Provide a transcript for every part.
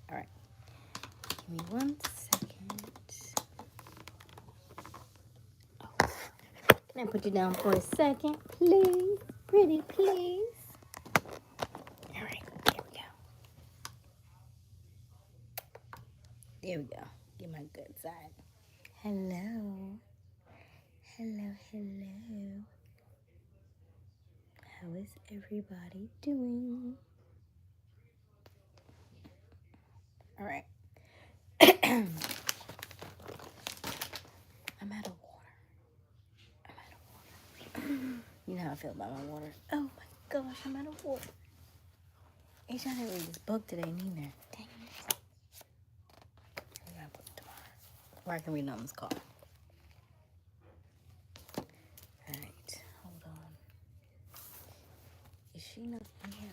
All right. Give me 1 second. Oh. Can I put you down for a second, please? Pretty please. All right. There we go. There we go. Get my good side. Hello. Hello, hello. How is everybody doing? All right. I'm out of water. I'm out of water. You know how I feel about my water. Oh my gosh, I'm out of water. Aysia, I didn't read this book today neither. Dang it. I'm gonna put it tomorrow. Or I can read it on this call. Alright, hold on. Is she not in here?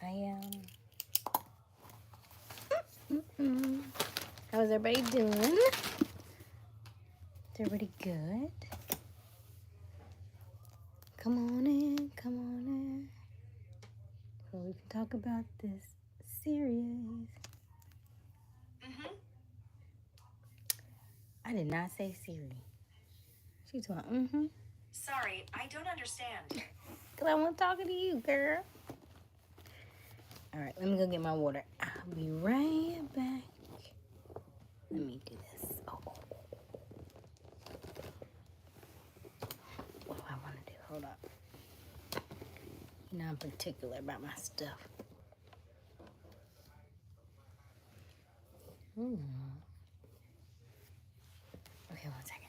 Hello. How's everybody doing? Is everybody good? Come on in, come on in. So we can talk about this series. I did not say Siri. She's going, Sorry, I don't understand. Because I want to talk to you, girl. All right, let me go get my water. I'll be right back. Let me do this. What do I want to do? Hold up. You know I'm particular about my stuff. Okay, 1 second.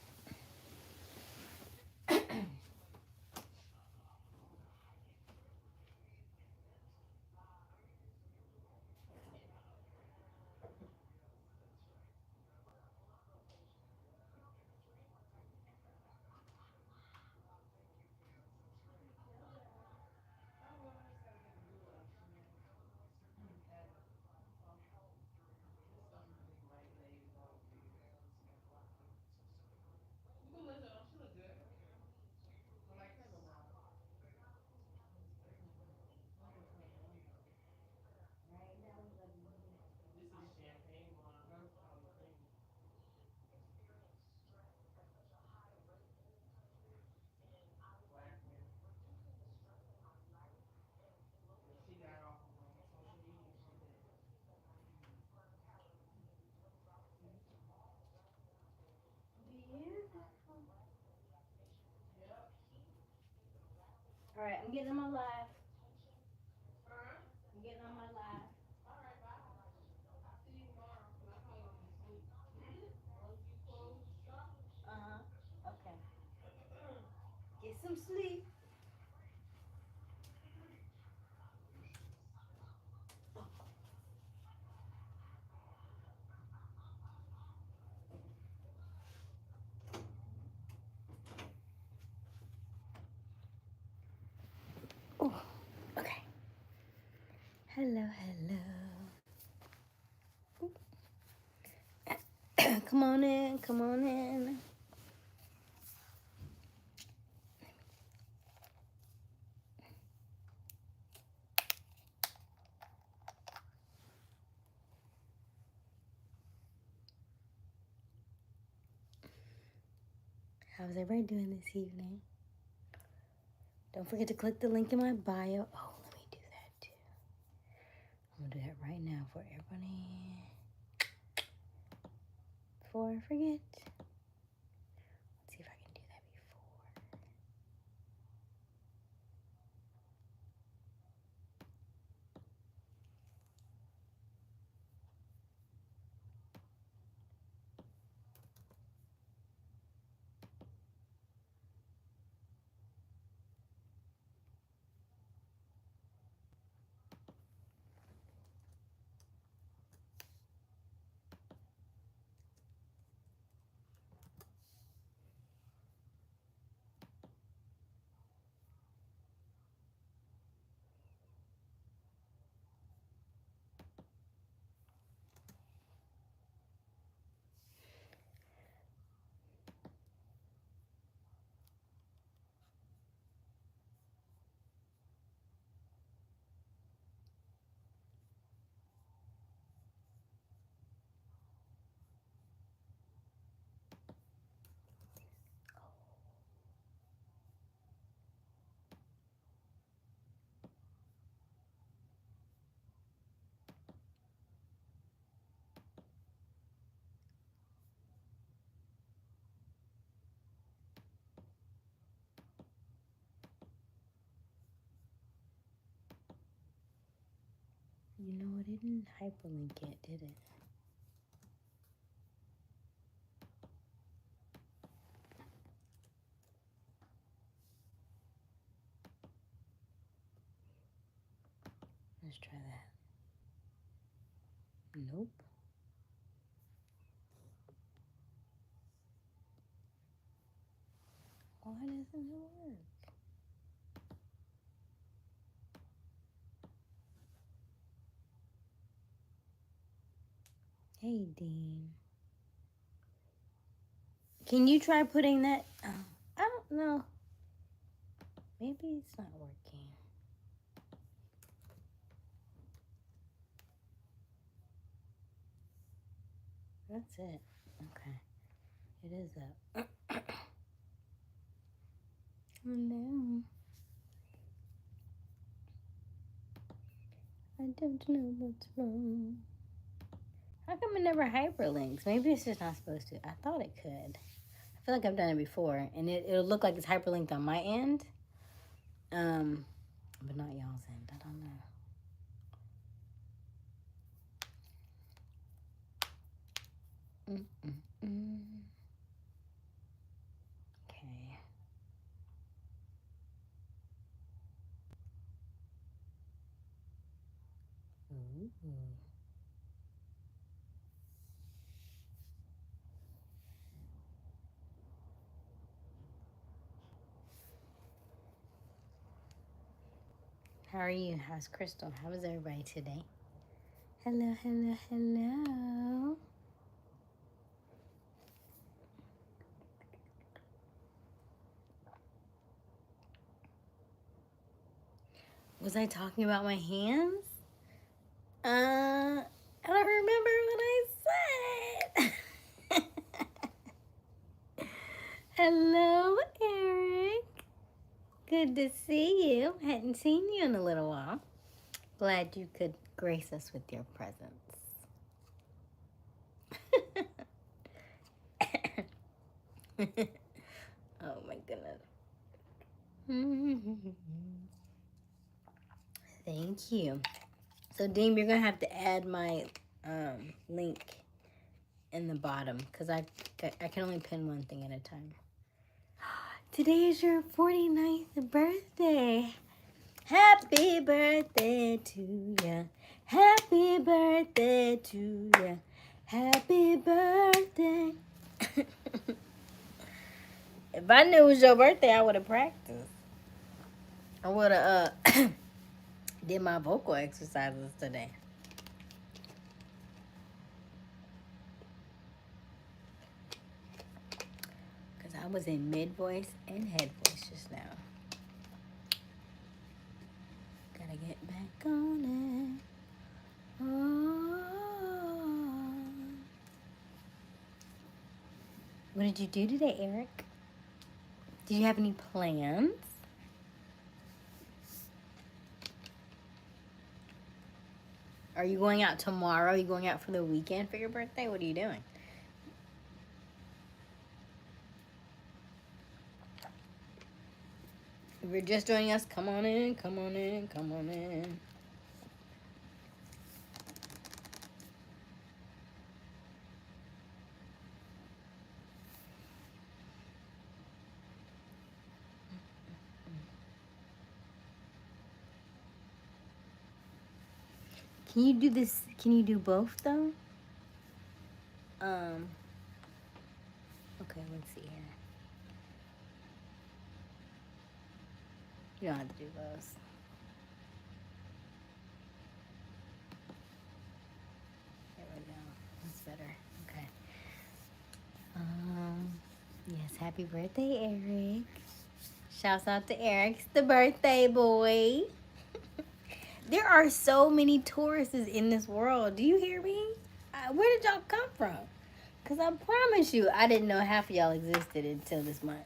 All right, I'm getting on my live. I'm getting on my live. Okay. Get some sleep. Oh, okay. Hello, hello. Come on in, come on in. How's everybody doing this evening? Don't forget to click the link in my bio. Oh, let me do that too. I'm gonna do that right now for everybody. Before I forget. Let's see if I can do that before. didn't hyperlink it, did it? Let's try that. Nope. Why doesn't it work? Hey, Dean. Can you try putting that? Oh, I don't know. Maybe it's not working. That's it. Okay. It is up. Oh no. I don't know what's wrong. How come it never hyperlinks? Maybe it's just not supposed to. I thought it could. I feel like I've done it before, and it'll look like it's hyperlinked on my end. But not y'all's end. I don't know. Okay. Ooh. How are you? How's Crystal? How is everybody today? Hello, hello, hello. Was I talking about my hands? I don't remember what I said. Hello, Eric. Good to see you. Hadn't seen you in a little while. Glad you could grace us with your presence. Oh my goodness. Thank you. So, Dean, you're going to have to add my link in the bottom because I can only pin one thing at a time. Today is your 49th birthday. Happy birthday to ya. Happy birthday to ya. Happy birthday. If I knew it was your birthday, I would have practiced. I would have did my vocal exercises today. Because I was in mid voice and head voice just now. Gotta get back on it. Oh. What did you do today, Eric? Did you have any plans? Are you going out tomorrow? Are you going out for the weekend for your birthday? What are you doing? If you're just joining us, come on in, come on in, come on in. Can you do this? Can you do both though? Okay, let's see here. You don't have to do those. There we go. That's better. Okay. Yes, happy birthday, Eric. Shouts out to Eric's the birthday boy. There are so many Tauruses in this world. Do you hear me? Where did y'all come from? Because I promise you, I didn't know half of y'all existed until this month.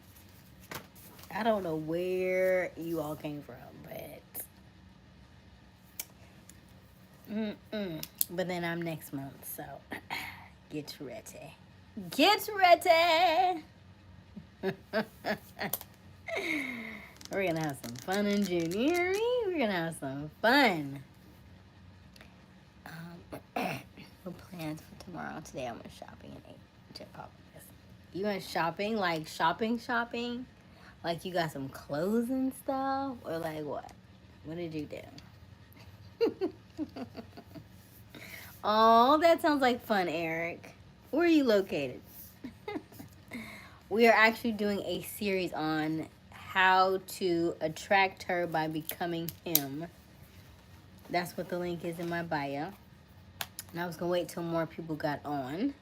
I don't know where you all came from, but... But then I'm next month, so get ready. Get ready! We're going to have some fun in June. You hear me? We're going to have some fun. No plans for tomorrow. Today I went shopping and ate Chipotle. You went shopping? Like shopping? Like you got some clothes and stuff? Or like what? What did you do? Oh, that sounds like fun, Eric. Where are you located? We are actually doing a series on how to attract her by becoming him. That's what the link is in my bio. And I was going to wait till more people got on.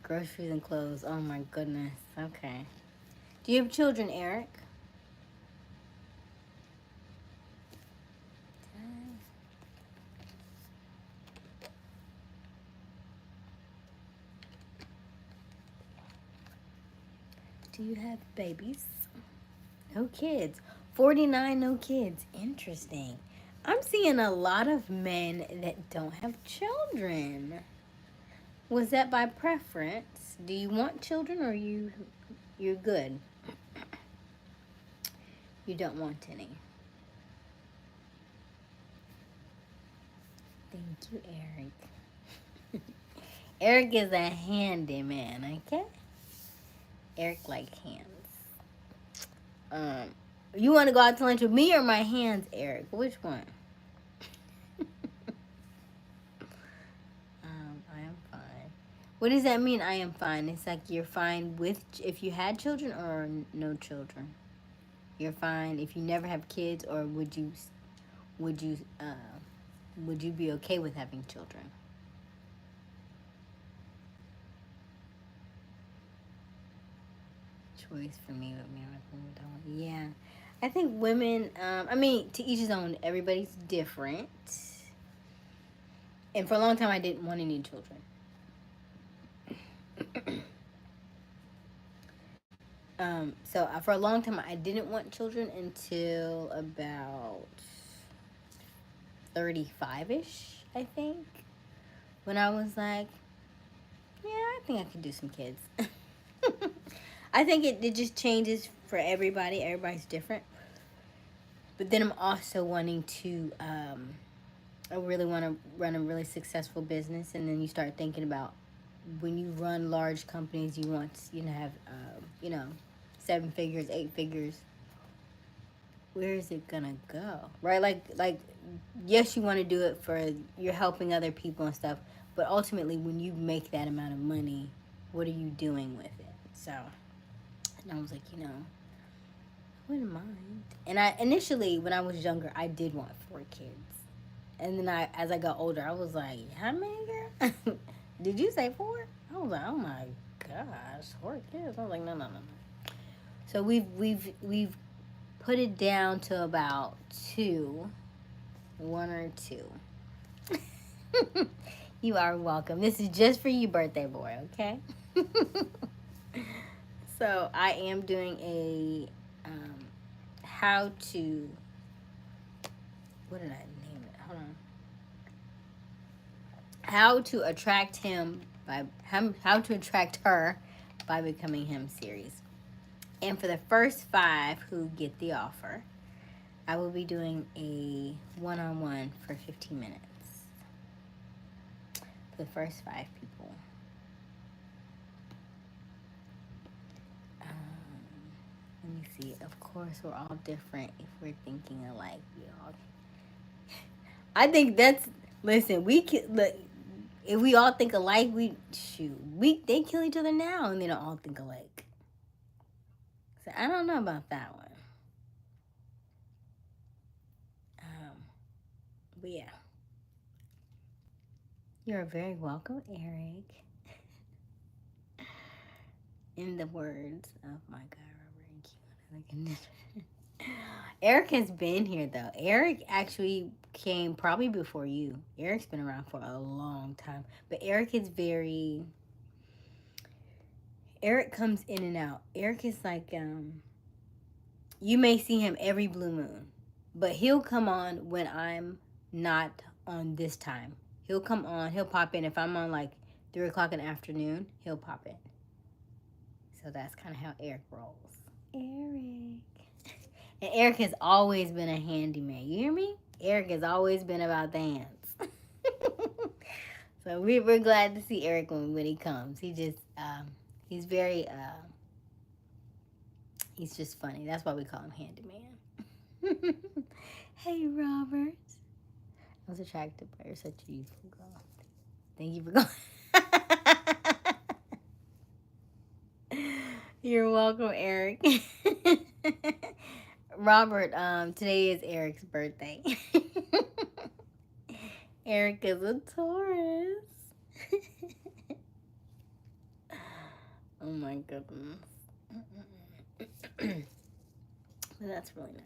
Groceries and clothes. Oh my goodness. Okay. Do you have children, Eric? Do you have babies? No kids. 49 no kids. Interesting. I'm seeing a lot of men that don't have children. Was that by preference? Do you want children or you're good? You don't want any. Thank you, Eric. Eric is a handyman, okay? Eric like hands. You want to go out to lunch with me or my hands, Eric? Which one? I am fine. What does that mean? I am fine. It's like you're fine with if you had children or no children. You're fine if you never have kids, or would you be okay with having children? Choice for me, but me don't. Yeah, I think women. I mean, to each his own. Everybody's different. And for a long time, I didn't want any children. So for a long time, I didn't want children until about 35-ish, I think. When I was like, yeah, I think I could do some kids. I think it just changes for everybody. Everybody's different. But then I'm also wanting to, I really want to run a really successful business. And then you start thinking about when you run large companies, you want, have, 7 figures, 8 figures. Where is it gonna go? Right? Like, yes, you want to do it for, you're helping other people and stuff. But ultimately, when you make that amount of money, what are you doing with it? So, and I was like, I wouldn't mind. And I initially, when I was younger, I did want 4 kids. And then as I got older, I was like, how many, girl? Did you say 4? I was like, oh my gosh, 4 kids. I was like, no. So we've put it down to about 2. 1 or 2. You are welcome. This is just for you, birthday boy, okay? So I am doing a how to, what did I name it? Hold on. How to attract how to attract her by becoming him series. And for the first 5 who get the offer, I will be doing a one-on-one for 15 minutes. For the first 5 people. Let me see. Of course, we're all different if we're thinking alike. I think that's, listen, we can, look, if we all think alike, they kill each other now and they don't all think alike. So I don't know about that one. But yeah. You're very welcome, Eric. In the words of my guy, Robert. Eric has been here, though. Eric actually came probably before you. Eric's been around for a long time. But Eric comes in and out. Eric is like, you may see him every blue moon. But he'll come on when I'm not on this time. He'll come on. He'll pop in. If I'm on like 3 o'clock in the afternoon, he'll pop in. So that's kind of how Eric rolls. Eric. And Eric has always been a handyman. You hear me? Eric has always been about the hands. So we're glad to see Eric when he comes. He just he's very he's just funny. That's why we call him Handyman. Hey, Robert. I was attracted by you're such a youthful girl. Thank you for going. You're welcome, Eric. Robert, today is Eric's birthday. Eric is a Taurus. Oh my goodness. But that's really nice.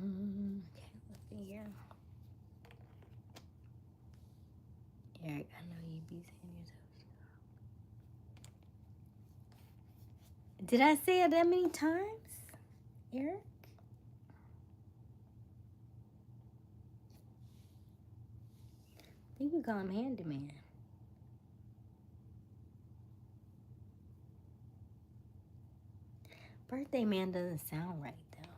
Okay, let's see here. Eric, I know you be saying your toes. Did I say it that many times, Eric? I think we call him Handyman. Birthday man doesn't sound right, though.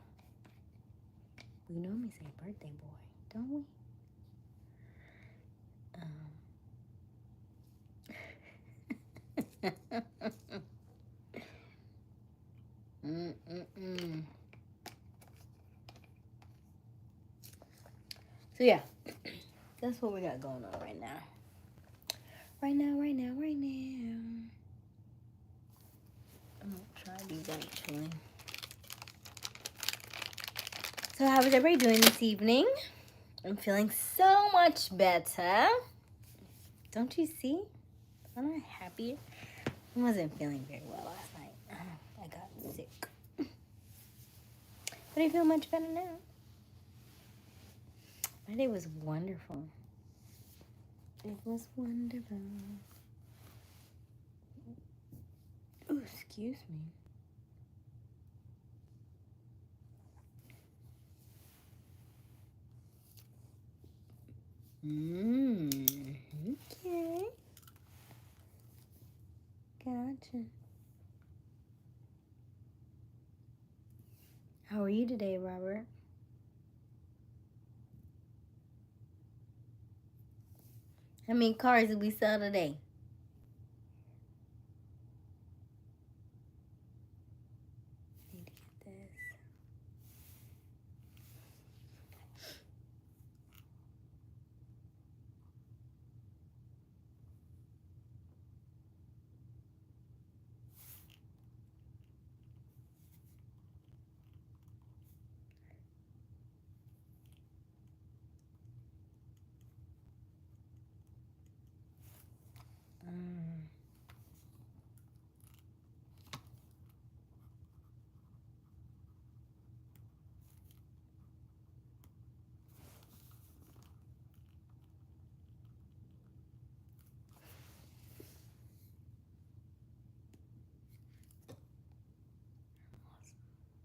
We normally say birthday boy, don't we? So yeah, that's what we got going on right now. Right now. I'm gonna try these actually. So how was everybody doing this evening? I'm feeling so much better. Don't you see? I'm not happy. I wasn't feeling very well last night. I got sick. But I feel much better now. My day was wonderful. It was wonderful. Oh, excuse me. Okay. Gotcha. How are you today, Robert? How many cars did we sell today? Need to get this.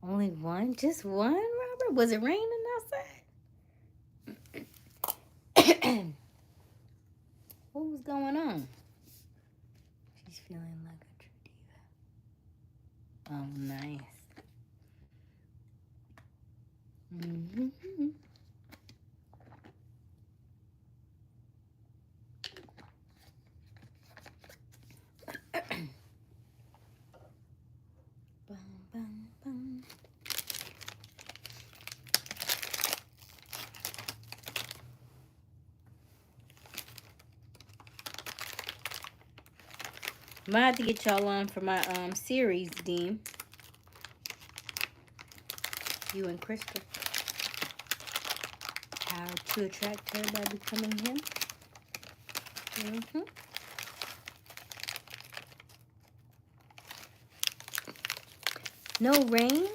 Only one? Just one, Robert? Was it raining outside? What was going on? She's feeling like a true diva. Oh, nice. I might have to get y'all on for my series, Dean. You and Crystal. How to attract her by becoming him. No rain?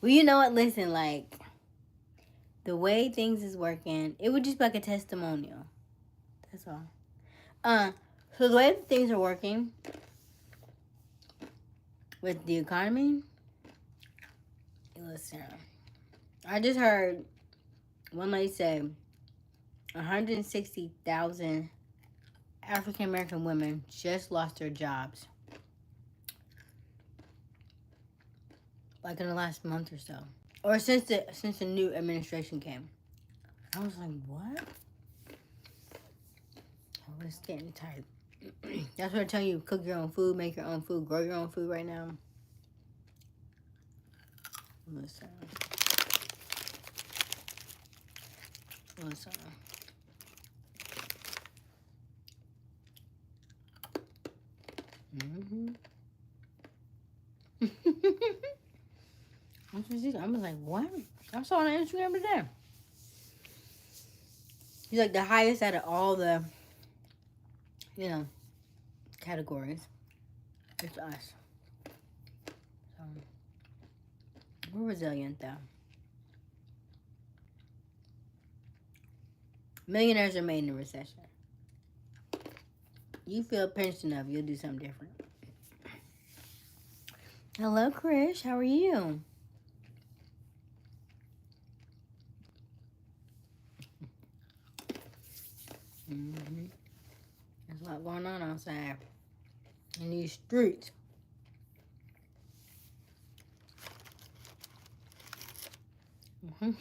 Well, you know what? Listen, like, the way things is working, it would just be like a testimonial. That's all. So the way things are working with the economy, listen, I just heard one lady say 160,000 African American women just lost their jobs, like in the last month or so. Or since the new administration came. I was like, what? I was getting tired. That's what I tell you. Cook your own food, make your own food, grow your own food right now. Listen. Mm-hmm. I was like, what? I saw on Instagram today. He's like the highest out of all the, categories. It's us. So, we're resilient though. Millionaires are made in a recession. You feel pinched enough, you'll do something different. Hello, Krish. How are you? Mm-hmm. There's a lot going on outside in these streets. I'm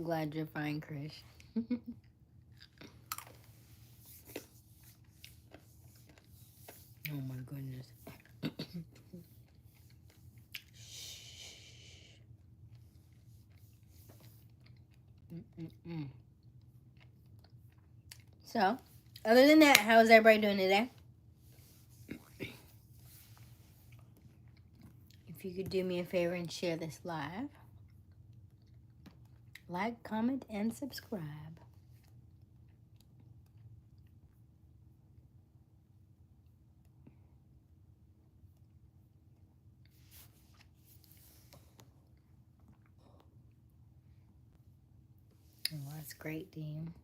glad you're fine, Krish. Oh my goodness. So, other than that, how's everybody doing today? If you could do me a favor and share this live. Like, comment, and subscribe. Oh, that's great, Dean.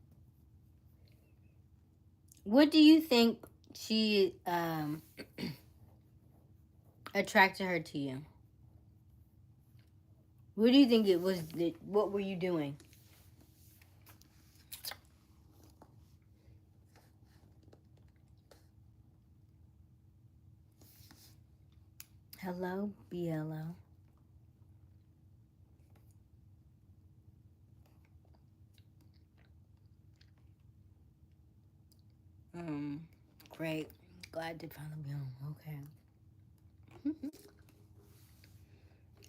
What do you think she attracted her to you? What do you think it was? What were you doing? Hello, BLO. Great. Glad to finally be home. Okay.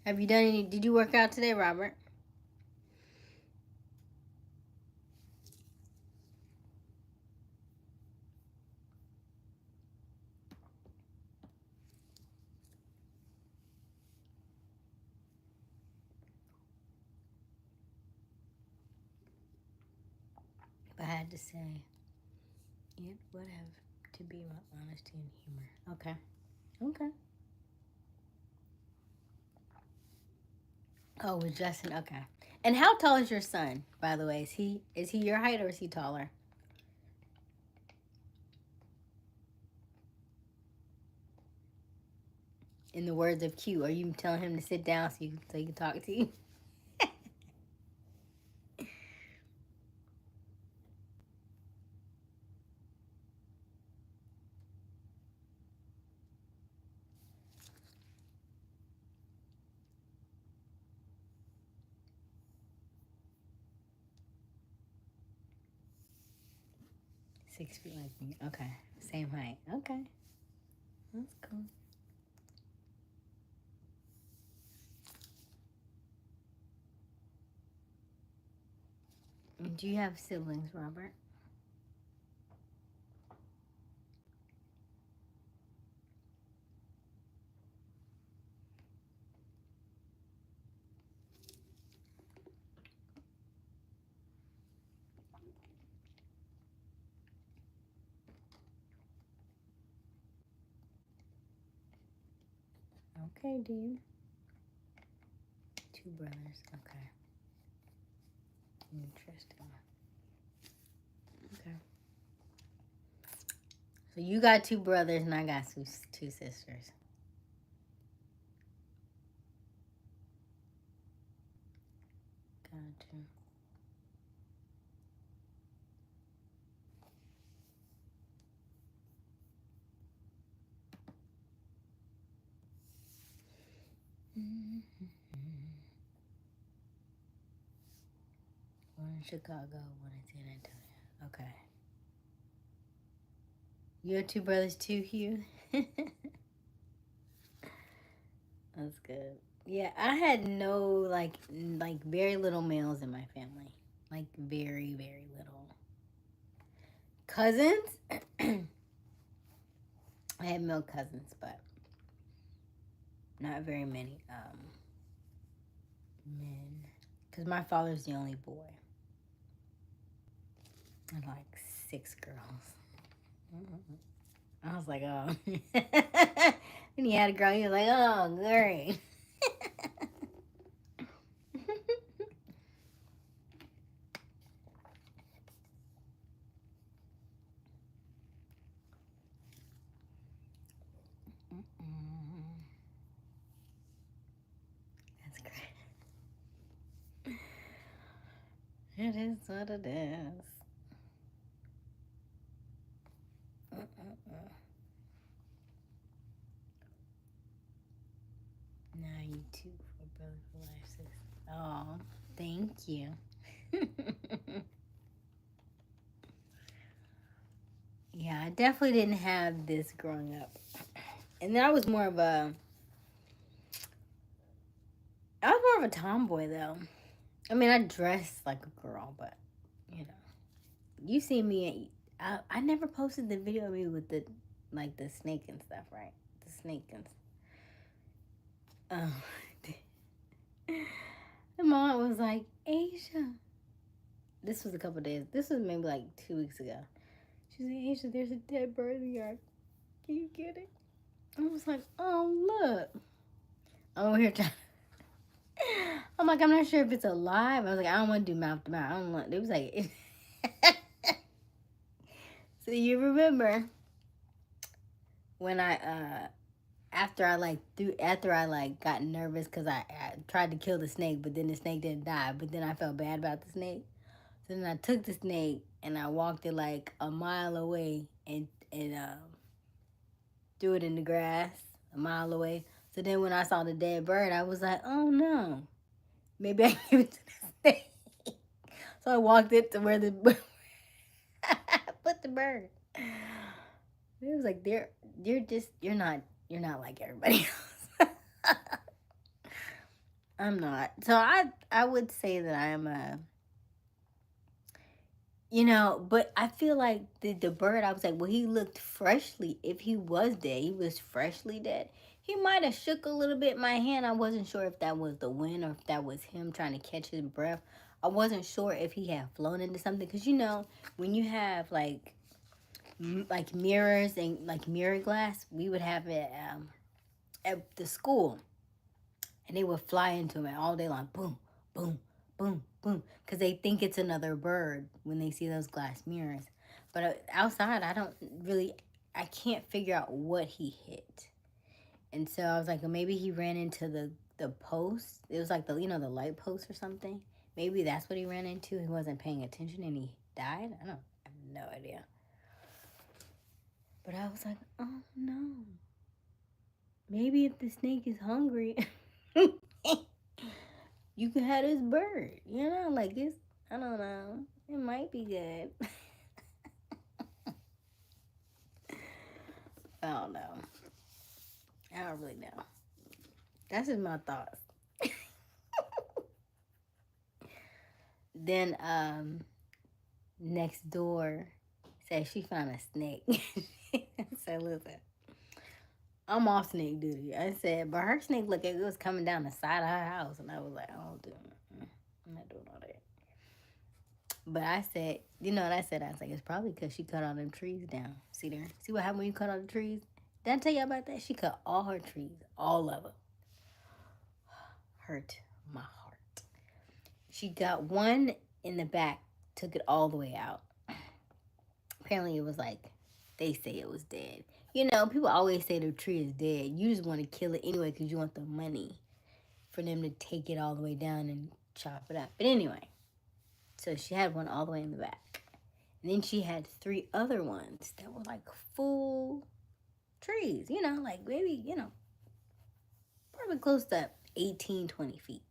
Have you done any? Did you work out today, Robert? If I had to say, it would have to be my honesty and humor. Okay. Okay. Oh, with Justin. Okay. And how tall is your son, by the way? Is he your height or is he taller? In the words of Q, are you telling him to sit down so he can talk to you? 6 feet like me. Okay. Same height. Okay. That's cool. Do you have siblings, Robert? Okay, Dean. 2 brothers. Okay. Interesting. Okay. So you got 2 brothers and I got 2 sisters. Gotcha. One in Chicago, one in San Antonio. Okay. You have two brothers too, Hugh? That's good. Yeah, I had no like very little males in my family. Like very, very little. Cousins? I had male cousins, but not very many men. Because my father's the only boy. And like 6 girls. I was like, oh. When he had a girl, he was like, oh, great. That's great. It is what it is. Now you too for Brother for Life, sis. Oh, thank you. Yeah, I definitely didn't have this growing up. And then I was more of a tomboy though. I mean, I dressed like a girl, but you know, you see me. I never posted the video of me with the snake and stuff, right? The snake and. The mom was like, Aysia. This was a couple days. This was maybe like 2 weeks ago. She said, Aysia, there's a dead bird in the yard. Can you get it? I was like, oh look. I'm over here trying. I'm like, I'm not sure if it's alive. I was like, I don't want to do mouth to mouth. I don't want. It was like. So you remember when after I got nervous because I tried to kill the snake, but then the snake didn't die. But then I felt bad about the snake. So then I took the snake and I walked it like a mile away and threw it in the grass a mile away. So then when I saw the dead bird, I was like, oh no, maybe I give it to the snake. So I walked it to where the put the bird. It was like you're not like everybody else. I'm not. So I would say that I'm a, but I feel like the bird, I was like, well, he looked freshly. If he was dead, he was freshly dead. He might have shook a little bit my hand. I wasn't sure if that was the wind or if that was him trying to catch his breath. I wasn't sure if he had flown into something. Because, when you have, like mirrors and, like, mirror glass, we would have it at the school. And they would fly into it all day long. Boom, boom, boom, boom. Because they think it's another bird when they see those glass mirrors. But outside, I can't figure out what he hit. And so I was like, well, maybe he ran into the post. It was like the light post or something. Maybe that's what he ran into. He wasn't paying attention and he died. I have no idea. But I was like, oh no. Maybe if the snake is hungry, you could have this bird. Like it's, I don't know. It might be good. I don't know. I don't really know. That's just my thoughts. Then next door said she found a snake. I said, listen, I'm off snake duty. I said, but her snake looked like it was coming down the side of her house. And I was like, oh, dude, I'm not doing all that. But I said, what I said? I was like, it's probably because she cut all them trees down. See there? See what happened when you cut all the trees? Did I tell you about that? She cut all her trees, all of them. Hurt my heart. She got one in the back, took it all the way out. Apparently it was like, they say it was dead. People always say the tree is dead. You just want to kill it anyway because you want the money for them to take it all the way down and chop it up. But anyway, so she had one all the way in the back. And then she had 3 other ones that were like full trees, like maybe, probably close to 18, 20 feet.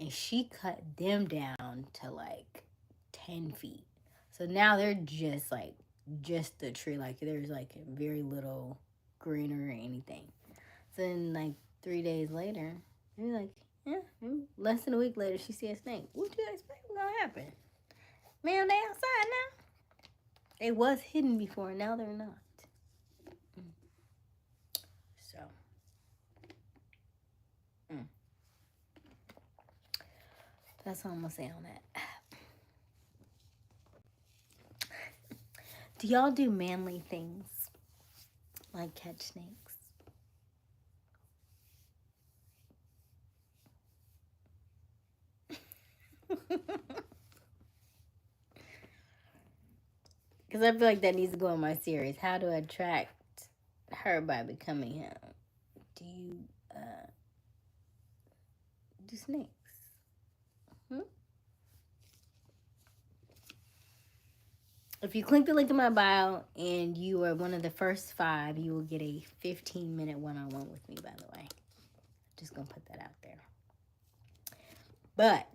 And she cut them down to like 10 feet. So now they're just like, just the tree. Like there's like very little greenery or anything. So then like 3 days later, he's like, yeah, less than a week later, she see a snake. What do you expect was gonna happen? Man, they outside now. They was hidden before, now they're not. So, that's all I'm gonna say on that. Do y'all do manly things like catch snakes? Because I feel like that needs to go in my series. How to attract her by becoming him. Do you do snakes? If you click the link in my bio and you are one of the first 5, you will get a 15-minute one-on-one with me, by the way. Just gonna put that out there. But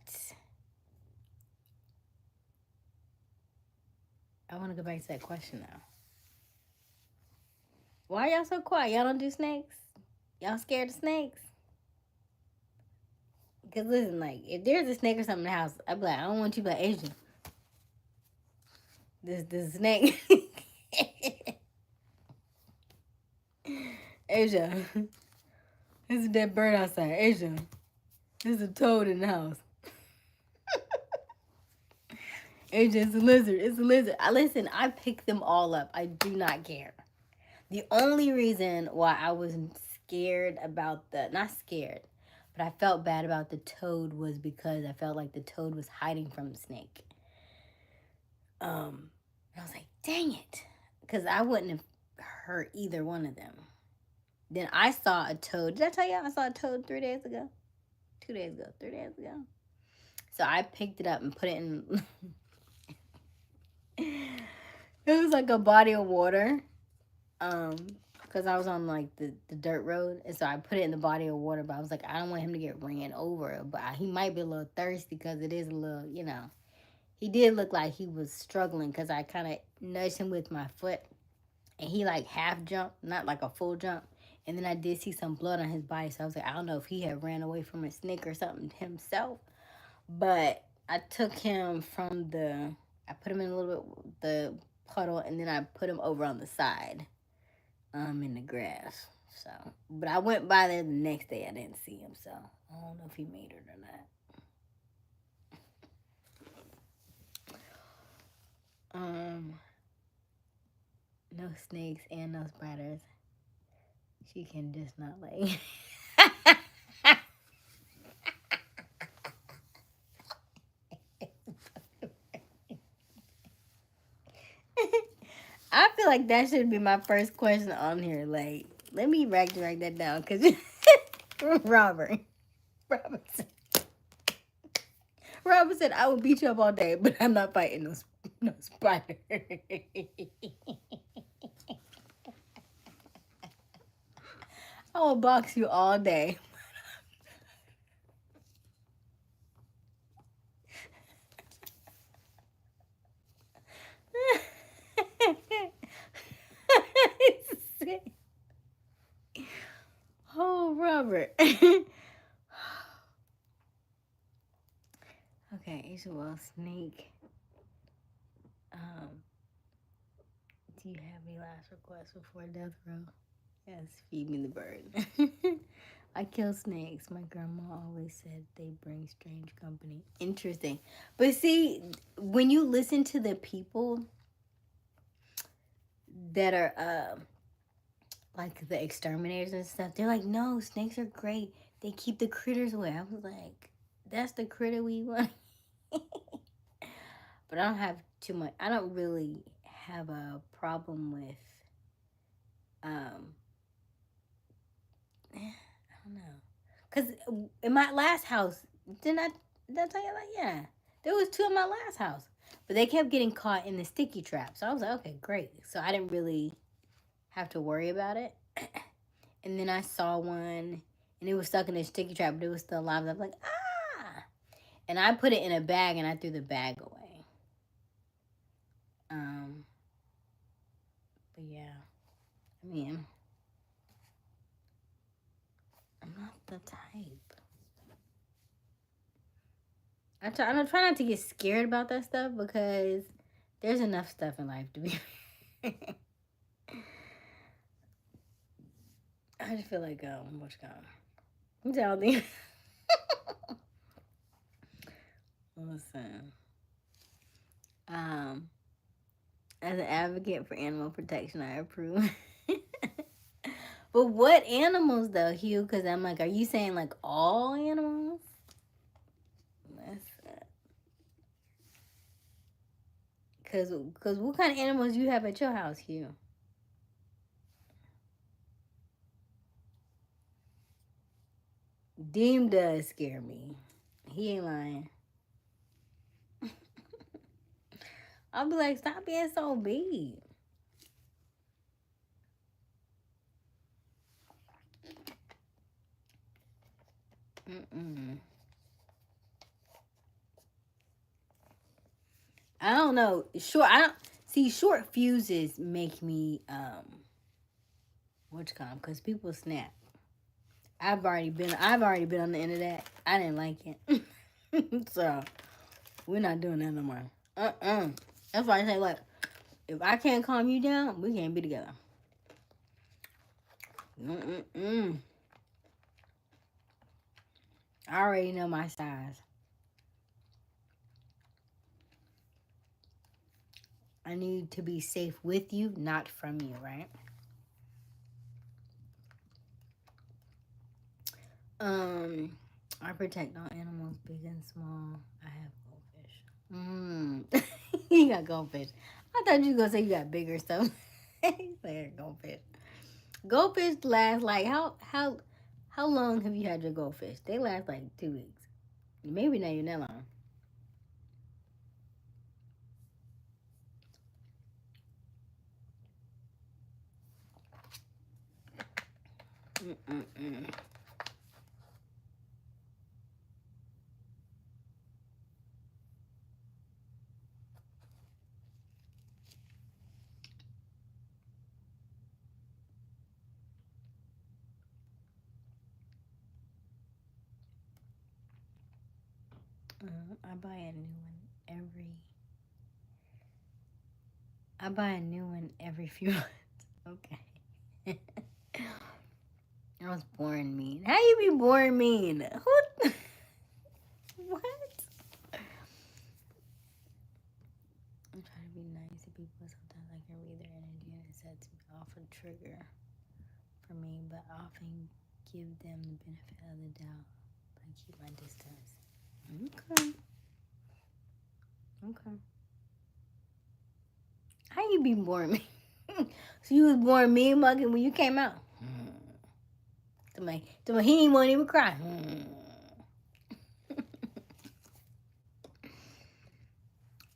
I want to go back to that question now. Why are y'all so quiet? Y'all don't do snakes? Y'all scared of snakes? Because listen, like, if there's a snake or something in the house, I'd be like, I don't want you to be like, Aysia, this snake. Aysia, there's a dead bird outside. Aysia, there's a toad in the house. Aysia, it's a lizard. It's a lizard. Listen, I pick them all up. I do not care. The only reason why I was scared about not scared, but I felt bad about the toad was because I felt like the toad was hiding from the snake. And I was like, dang it. Because I wouldn't have hurt either one of them. Then I saw a toad. Did I tell you I saw a toad 3 days ago? 2 days ago. 3 days ago. So I picked it up and put it in. It was like a body of water. Because I was on like the dirt road. And so I put it in the body of water. But I was like, I don't want him to get ran over. But he might be a little thirsty because it is a little, He did look like he was struggling because I kind of nudged him with my foot. And he like half jumped, not like a full jump. And then I did see some blood on his body. So I was like, I don't know if he had ran away from a snake or something himself. But I took him from I put him in a little bit, the puddle. And then I put him over on the side in the grass. So, but I went by there the next day. I didn't see him. So I don't know if he made it or not. No snakes and no spiders. She can just not lay. I feel like that should be my first question on here. Like, let me write that down. Because Robert said, I will beat you up all day, but I'm not fighting no spider. I will box you all day. Oh, Robert. Okay, Aysia, well, snake. Do you have any last requests before death row? Yes, feed me the bird. I kill snakes. My grandma always said they bring strange company. Interesting. But see, when you listen to the people that are like the exterminators and stuff, they're like, no, snakes are great. They keep the critters away. I was like, that's the critter we want. But I don't have too much. I don't really have a problem with I don't know. Because in my last house, did I tell you that? Yeah. There was 2 in my last house. But they kept getting caught in the sticky trap. So I was like, okay, great. So I didn't really have to worry about it. And then I saw one and it was stuck in this sticky trap, but it was still alive. I was like, ah! And I put it in a bag, and I threw the bag away. But yeah, I mean, I'm not the type. I try not to get scared about that stuff because there's enough stuff in life to be. I just feel like what's going on? I'm telling you. Listen. As an advocate for animal protection, I approve. But what animals though, Hugh? Because I'm like, are you saying like all animals? Cause what kind of animals you have at your house, Hugh? Deem does scare me. He ain't lying. I'll be like, stop being so big. I don't know. Short fuses make me because people snap. I've already been on the end of that. I didn't like it. So we're not doing that no more. That's why I say, look, if I can't calm you down, we can't be together. I already know my size. I need to be safe with you, not from you, right? I protect all animals, big and small. I have goldfish. You got goldfish. I thought you were gonna say you got bigger stuff. You said goldfish. Goldfish last like how long have you had your goldfish? They last like 2 weeks. Maybe not even that long. I buy a new one every few months. Okay. I was born mean. How you be born mean? Who? What? I'm trying to be nice to people. Sometimes I can read their energy and it sets me off a trigger for me, but I often give them the benefit of the doubt. But I keep my distance. Okay. How you be born mean? So you was born mean mugging when you came out? He ain't want to even cry.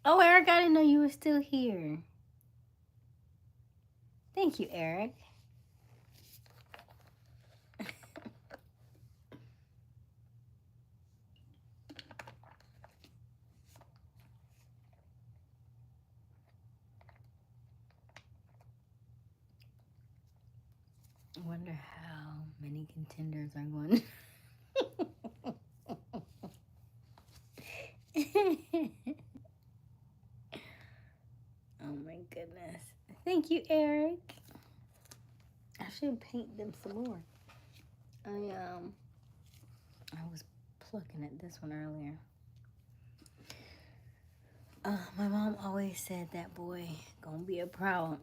Oh, Eric, I didn't know you were still here. Thank you, Eric. I wonder how many contenders are going. Oh my goodness. Thank you, Eric. I should paint them some more. I was plucking at this one earlier. My mom always said that boy gonna be a problem.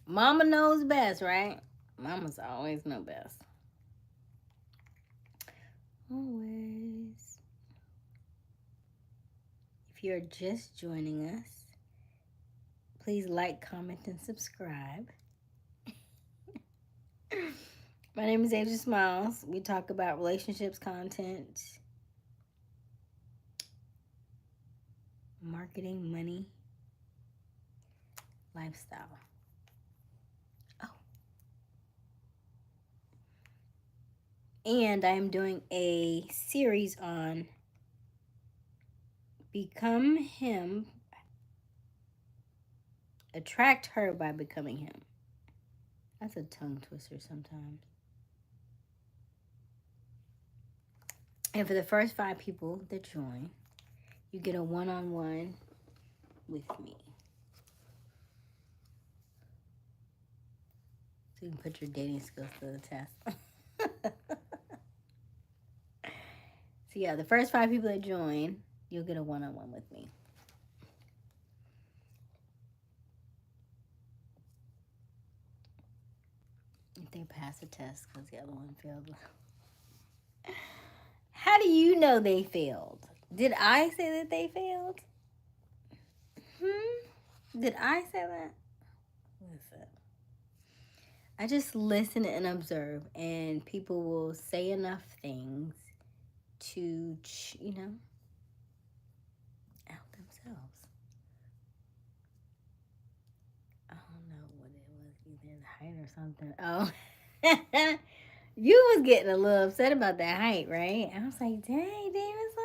Mama knows best, right? Mamas always know best. Always. If you're just joining us, please like, comment, and subscribe. My name is Aysia Smiles. We talk about relationships, content, marketing, money, lifestyle. Oh. And I am doing a series on become him, attract her by becoming him. That's a tongue twister sometimes. And for the first 5 people that join, you get a one-on-one with me. So you can put your dating skills to the test. So yeah, the first 5 people that join, you'll get a one-on-one with me. If they pass the test, because the other one failed. How do you know they failed? Did I say that they failed? Did I say that? Listen. I just listen and observe, and people will say enough things to, out themselves. I don't know what it was, either the height or something. Oh, you was getting a little upset about that height, right? I was like, dang, David's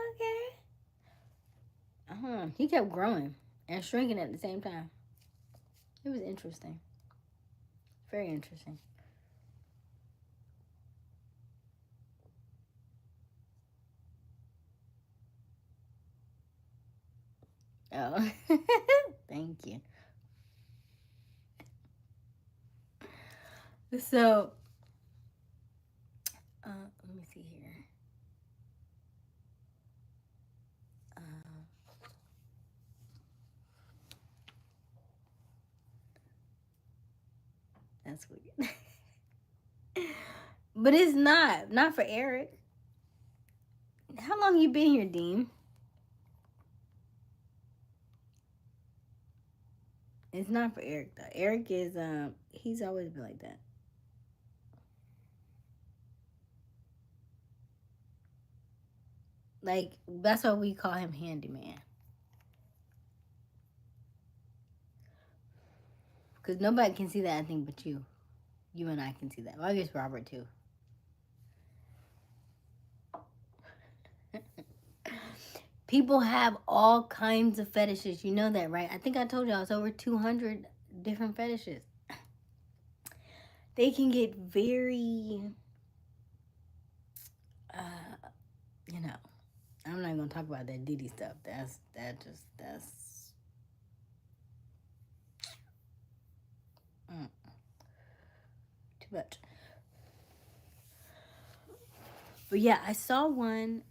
okay. He kept growing and shrinking at the same time. It was interesting. Very interesting. Oh, thank you. So, let me see here. That's weird. But it's not for Eric. How long you been here, Dean? It's not for Eric though. Eric is he's always been like that. Like that's why we call him handyman. Cause nobody can see that I think but you. You and I can see that. Well, I guess Robert too. People have all kinds of fetishes. You know that, right? I think I told y'all it's over 200 different fetishes. They can get very, you know, I'm not gonna talk about that Diddy stuff. That's too much. But yeah, I saw one.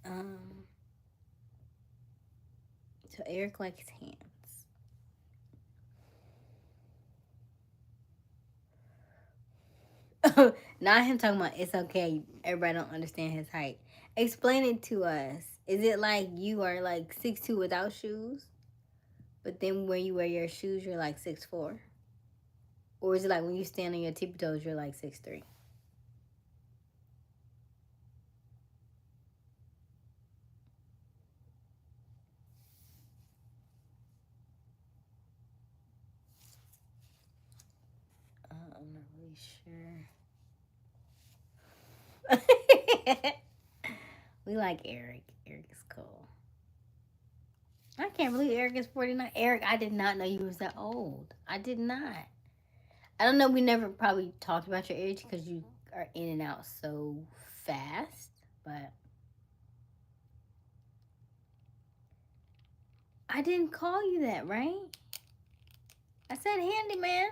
So Eric likes hands. Not him talking about it's okay. Everybody don't understand his height. Explain it to us. Is it like you are like 6'2" without shoes, but then when you wear your shoes, you're like 6'4"? Or is it like when you stand on your tippy toes, you're like 6'3"? I'm not really sure. We like Eric. Eric is cool. I can't believe Eric is 49. Eric, I did not know you was that old. I did not. I don't know. We never probably talked about your age because you are in and out so fast. But I didn't call you that, right? I said handyman.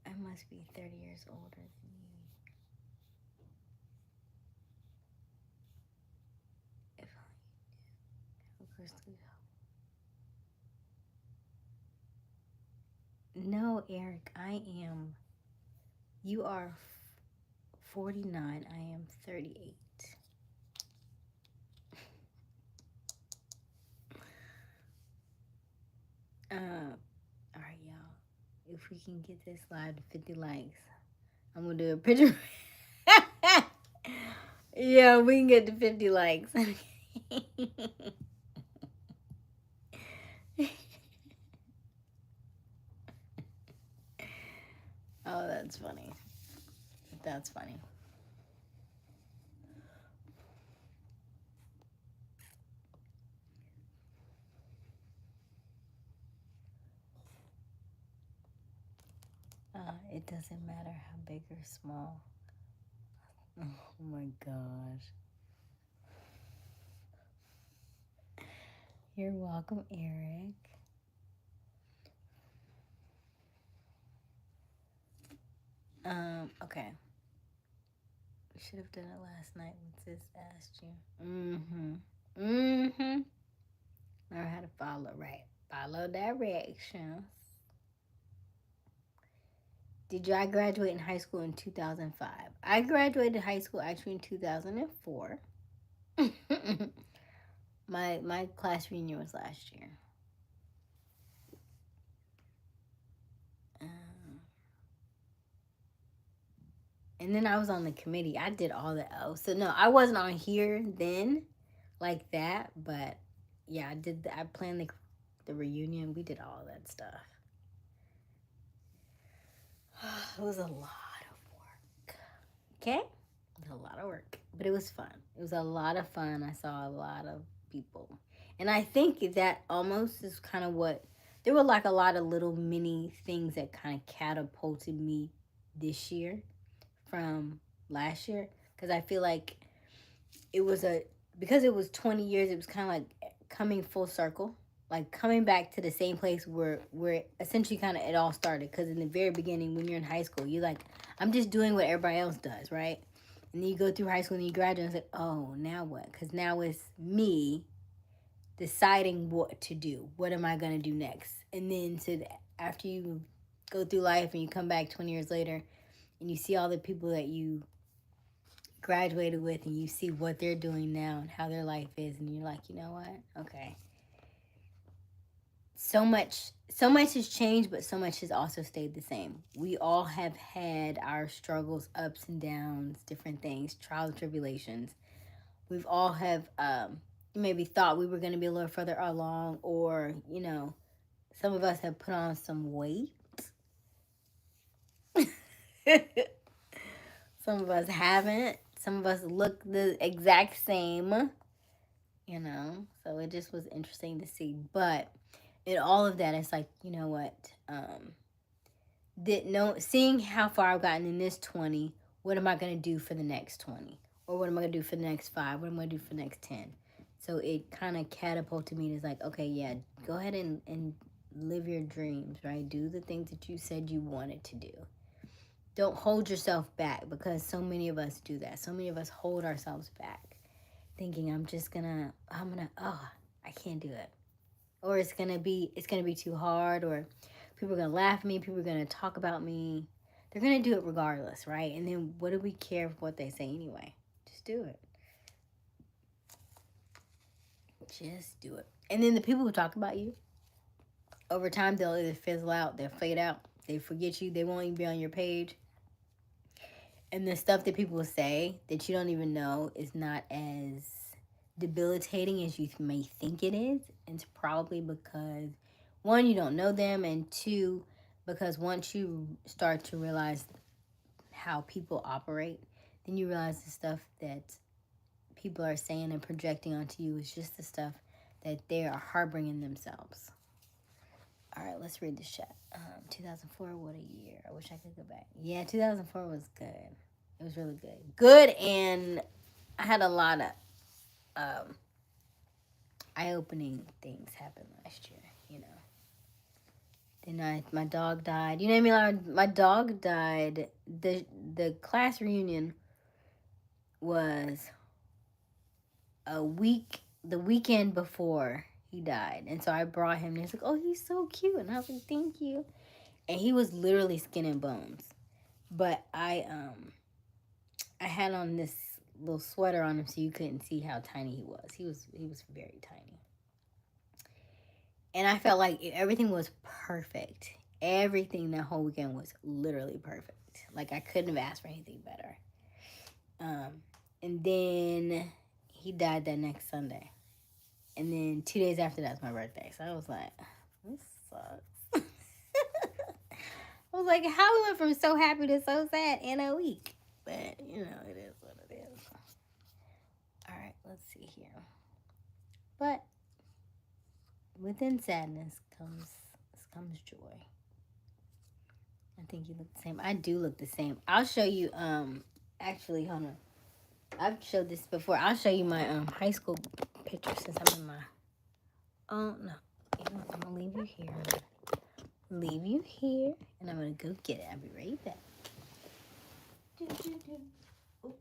I must be 30 years older than you. If I, of course, no, Eric, I am. You are 49. I am 38. All right, y'all. If we can get this live to 50 likes, I'm gonna do a picture. Yeah, we can get to 50 likes. Oh, that's funny. That's funny. It doesn't matter how big or small. Oh my gosh. You're welcome, Eric. Okay. We should have done it last night when sis asked you. Learn how to follow, right? Follow directions. I graduate in high school in 2005. I graduated high school actually in 2004. my class reunion was last year. And then I was on the committee. I did all the L's. So no, I wasn't on here then like that, but yeah, I planned the reunion. We did all that stuff. It was a lot of work. Okay? It was a lot of work, but it was fun. It was a lot of fun. I saw a lot of people. And I think that almost is kind of what there were like a lot of little mini things that kind of catapulted me this year from last year, because I feel like because it was 20 years, it was kind of like coming full circle, like coming back to the same place where essentially kind of it all started. Because in the very beginning, when you're in high school, you're like, I'm just doing what everybody else does, right? And then you go through high school and you graduate and it's like, oh, now what? Because now it's me deciding what to do. What am I going to do next? And then after you go through life and you come back 20 years later and you see all the people that you graduated with and you see what they're doing now and how their life is, and you're like, you know what? Okay. So much has changed, but so much has also stayed the same. We all have had our struggles, ups and downs, different things, trials and tribulations. We've all have maybe thought we were going to be a little further along, or some of us have put on some weight. Some of us haven't. Some of us look the exact same, So it just was interesting to see. But in all of that, it's like, you know what? Seeing how far I've gotten in this 20, what am I going to do for the next 20? Or what am I going to do for the next 5? What am I going to do for the next 10? So it kind of catapulted me to like, okay, yeah, go ahead and live your dreams, right? Do the things that you said you wanted to do. Don't hold yourself back, because so many of us do that. So many of us hold ourselves back thinking I can't do it. Or it's gonna be too hard, or people are gonna laugh at me, people are gonna talk about me. They're gonna do it regardless, right? And then what do we care for what they say anyway? Just do it. Just do it. And then the people who talk about you, over time they'll either fizzle out, they'll fade out, they forget you, they won't even be on your page. And the stuff that people say that you don't even know is not as debilitating as you may think it is. It's probably because, one, you don't know them, and two, because once you start to realize how people operate, then you realize the stuff that people are saying and projecting onto you is just the stuff that they are harboring in themselves. All right, let's read the chat. 2004, what a year. I wish I could go back. Yeah, 2004 was good. It was really good. Good, and I had a lot of eye-opening things happen last year, Then my dog died. You know what I mean? My dog died. The class reunion was the weekend before he died. And so I brought him, and he's like, oh, he's so cute. And I was like, thank you. And he was literally skin and bones. But I had on this little sweater on him so you couldn't see how tiny he was. He was very tiny. And I felt like everything was perfect. Everything that whole weekend was literally perfect. Like, I couldn't have asked for anything better. And then he died that next Sunday. And then 2 days after that's my birthday. So I was like, this sucks. I was like, how we went from so happy to so sad in a week. But, you know, it is what it is. All right, let's see here. But within sadness comes joy. I think you look the same. I do look the same. I'll show you, actually, hold on. I've showed this before. I'll show you my high school picture since I'm in my. Oh no, you know, I'm gonna leave you here. Leave you here, and I'm gonna go get it. I'll be right back. Oh.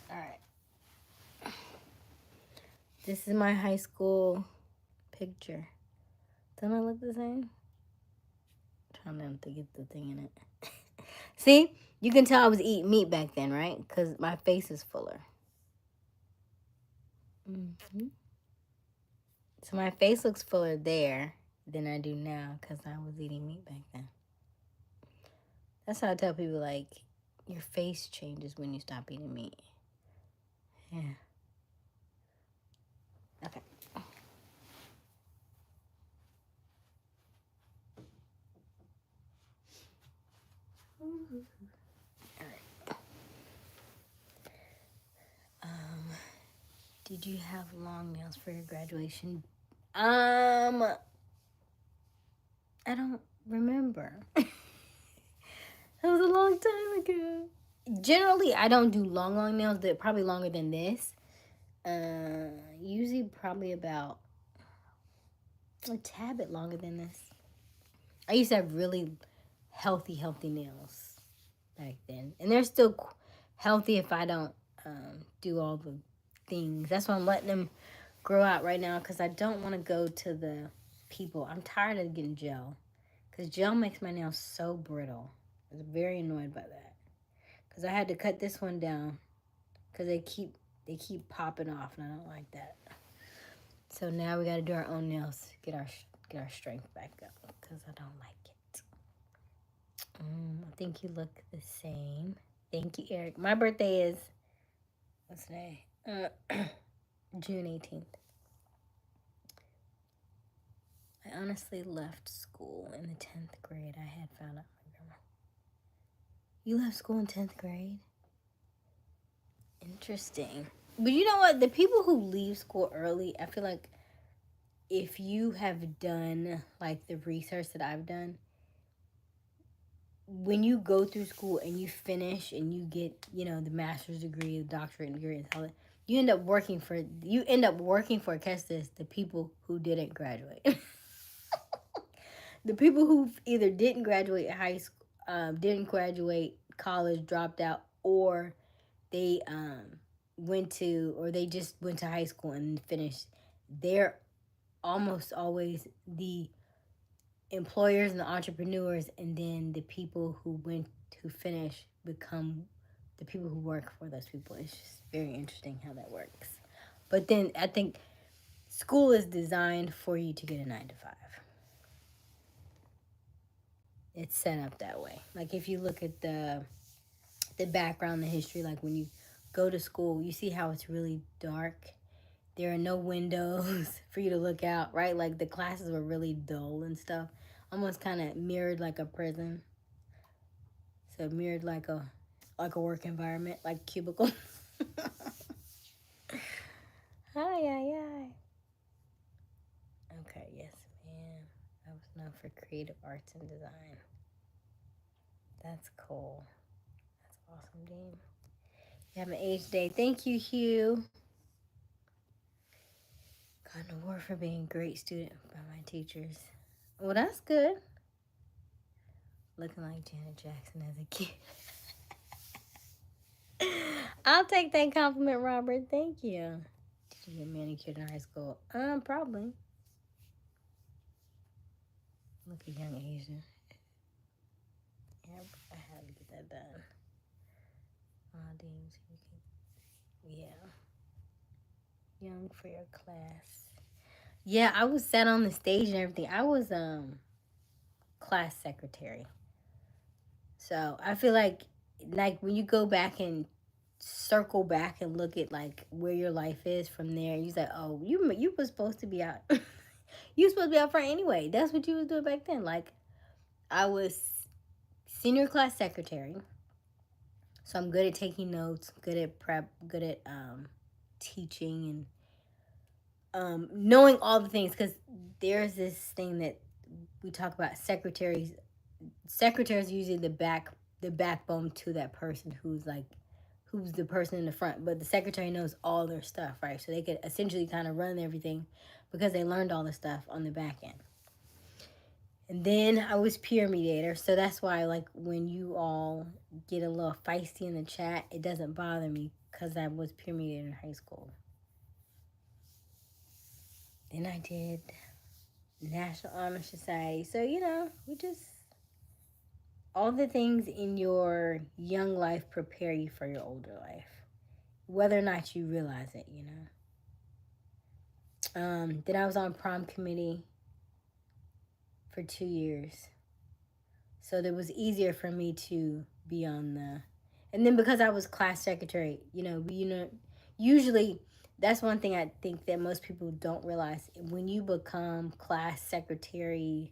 All right. This is my high school picture. Don't I look the same? I'm trying not to get the thing in it. See, you can tell I was eating meat back then, right? Because my face is fuller. Mm-hmm. So my face looks fuller there than I do now because I was eating meat back then. That's how I tell people, like, your face changes when you stop eating meat. Yeah. Okay. All right. Did you have long nails for your graduation? I don't remember. That was a long time ago. Generally, I don't do long nails. They're probably longer than this. Usually probably about a tad bit longer than this. I used to have really healthy nails back then. And they're still healthy if I don't do all the things. That's why I'm letting them grow out right now because I don't want to go to the people. I'm tired of getting gel because gel makes my nails so brittle. I was very annoyed by that because I had to cut this one down because they keep popping off and I don't like that. So now we got to do our own nails, get our strength back up because I don't like it. I think you look the same. Thank you, Eric. My birthday is what's today? June 18th. I honestly left school in the 10th grade. I had found out my grandma. You left school in 10th grade? Interesting. But you know what? The people who leave school early, I feel like if you have done like the research that I've done, when you go through school and you finish and you get, you know, the master's degree, the doctorate degree, and all that, you end up working for catch this, the people who didn't graduate. The people who either didn't graduate high school, didn't graduate college, dropped out, or they they just went to high school and finished. They're almost always the employers and the entrepreneurs, and then the people who finish become the people who work for those people. It's just very interesting how that works. But then I think school is designed for you to get a 9 to 5. It's set up that way. Like if you look at the background, the history, like when you go to school, you see how it's really dark. There are no windows for you to look out, right? Like the classes were really dull and stuff. Almost kind of mirrored like a prison. So mirrored like a work environment, like cubicle. Hi. Okay, yes, ma'am. I was known for creative arts and design. That's cool. That's awesome, Dean. You have an age day. Thank you, Hugh. Got an award for being a great student by my teachers. Well, that's good. Looking like Janet Jackson as a kid. I'll take that compliment, Robert. Thank you. Did you get manicured in high school? Probably. Look at young Aysia. Yep, I had to get that done. Yeah. Young for your class. Yeah, I was sat on the stage and everything. I was class secretary. So I feel like when you go back and circle back and look at like where your life is from there. You're like, oh, you was supposed to be out. You were supposed to be out front anyway. That's what you was doing back then. Like, I was senior class secretary, so I'm good at taking notes, good at prep, good at teaching and knowing all the things. Because there's this thing that we talk about secretaries. Secretaries are usually the backbone to that person who's the person in the front, but the secretary knows all their stuff, right? So they could essentially kind of run everything because they learned all the stuff on the back end. And then I was peer mediator, so that's why like when you all get a little feisty in the chat, it doesn't bother me because I was peer mediator in high school. Then I did National Honor Society. So, we just all the things in your young life prepare you for your older life, whether or not you realize it, Then I was on prom committee for 2 years. So it was easier for me to be on and then because I was class secretary, usually that's one thing I think that most people don't realize. When you become class secretary,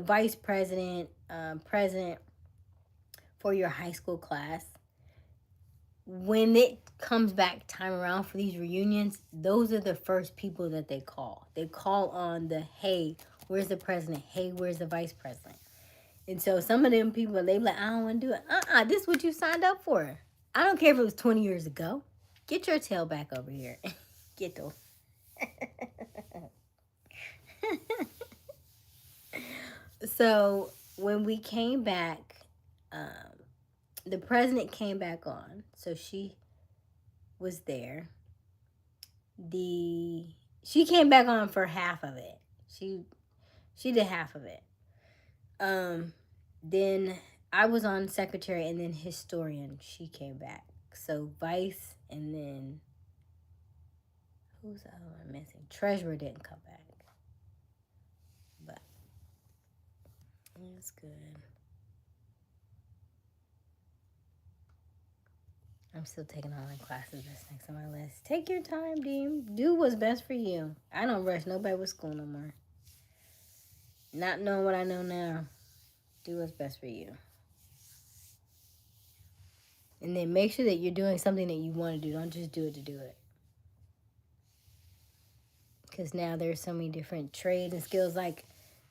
vice president, president for your high school class, when it comes back time around for these reunions, those are the first people that they call. They call on hey, where's the president? Hey, where's the vice president? And so some of them people, they be like, I don't want to do it. This is what you signed up for. I don't care if it was 20 years ago. Get your tail back over here. Get those. So when we came back, the president came back on. So she was there. She came back on for half of it. She did half of it. Then I was on secretary and then historian. She came back. So vice and then who's the other one missing? Treasurer didn't come back. But it's good. I'm still taking online classes. That's next on my list. Take your time, Dean. Do what's best for you. I don't rush nobody with school no more. Not knowing what I know now. Do what's best for you. And then make sure that you're doing something that you want to do. Don't just do it to do it. Because now there's so many different trades and skills. Like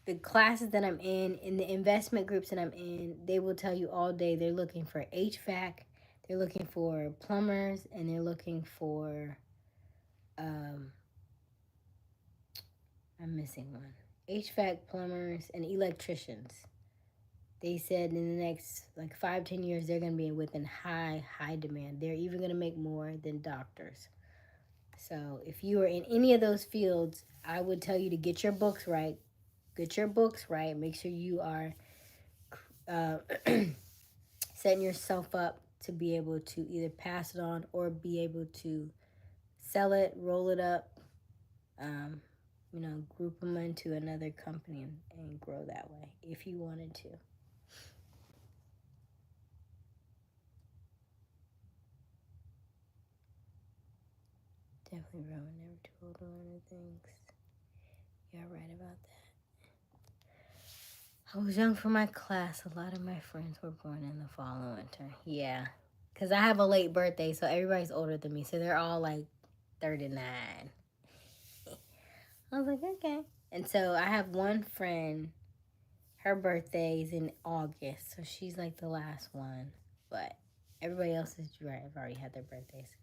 the classes that I'm in the investment groups that I'm in, they will tell you all day they're looking for HVAC, they're looking for plumbers, and they're looking for, I'm missing one. HVAC, plumbers, and electricians. They said in the next 5-10 years, they're going to be within high demand. They're even going to make more than doctors. So if you are in any of those fields, I would tell you to get your books right. Get your books right. Make sure you are setting yourself up to be able to either pass it on or be able to sell it, roll it up, group them into another company and grow that way if you wanted to. Definitely Rowan, never too old to learn new things. You're right about that. I was young for my class. A lot of my friends were born in the fall and winter. Yeah, because I have a late birthday, so everybody's older than me. So they're all 39. I was like, okay. And so I have one friend, her birthday's in August, so she's the last one. But everybody else is right. I've already had their birthdays.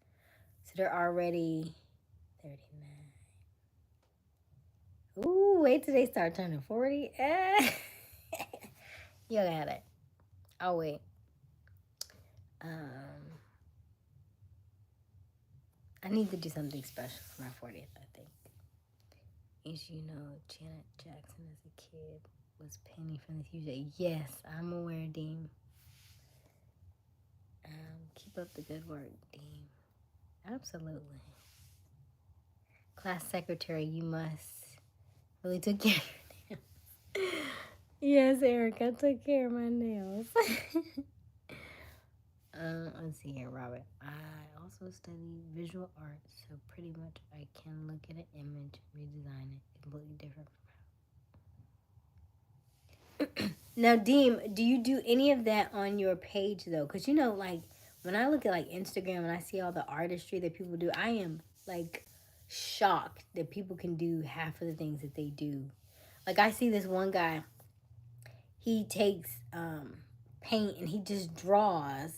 So they're already 39. Ooh, wait till they start turning 40. You got it. I'll wait. I need to do something special for my 40th, I think. As you know, Janet Jackson as a kid was Penny from the future. Yes, I'm aware, Dean. Keep up the good work, Dean. Absolutely. Class secretary, you must really took care of your nails. Yes, Eric, I took care of my nails. Let's see here, Robert. I also study visual arts, so pretty much I can look at an image, redesign it, completely different from how. Now, Deem, do you do any of that on your page though? Because you know, like when I look at like Instagram and I see all the artistry that people do, I am like shocked that people can do half of the things that they do. Like I see this one guy, he takes paint and he just draws,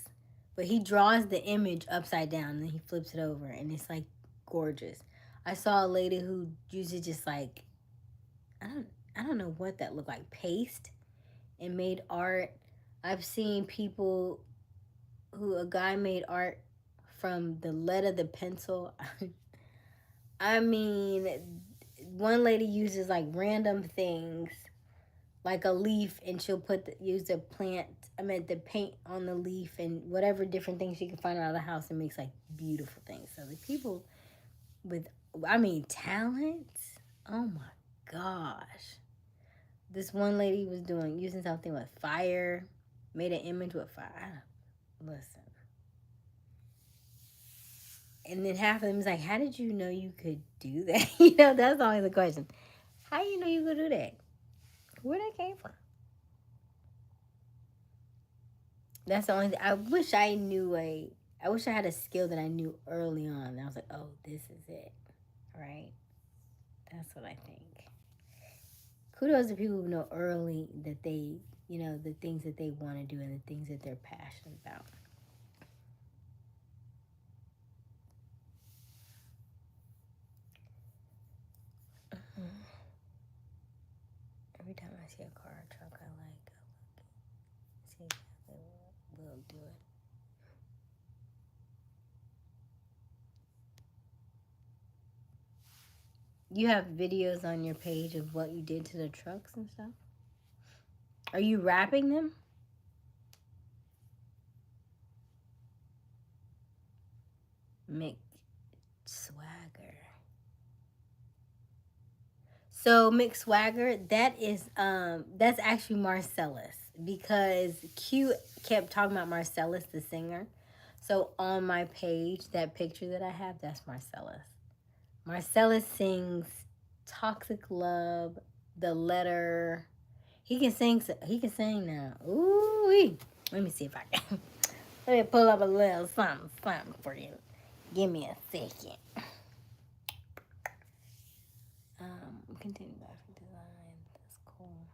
but he draws the image upside down and then he flips it over and it's like gorgeous. I saw a lady who uses just like I don't I don't know what that looked like, paste, and made art. I've seen people who a guy made art from the lead of the pencil. I mean, one lady uses like random things like a leaf, and she'll use the plant. I meant the paint on the leaf and whatever different things she can find around the house and makes like beautiful things. So the people with, I mean, talents. Oh my gosh! This one lady was using something with fire, made an image with fire. Listen, and then half of them is like, "How did you know you could do that?" You know, that's always the question. How you know you could do that? Where that came from? That's the only thing. I wish I knew I wish I had a skill that I knew early on. I was like, oh, this is it. Right? That's what I think. Kudos to people who know early that they, you know, the things that they want to do and the things that they're passionate about. Every time I see a car or truck I like, I look, see exactly what will do it. You have videos on your page of what you did to the trucks and stuff? Are you wrapping them? Mick Swagger. So Mick Swagger, that's actually Marcellus because Q kept talking about Marcellus the singer. So on my page, that picture that I have, that's Marcellus. Marcellus sings Toxic Love, The Letter. He can sing. He can sing now. Ooh, let me see if I can. Let me pull up a little something, something for you. Give me a second. Continue graphic design. That's cool.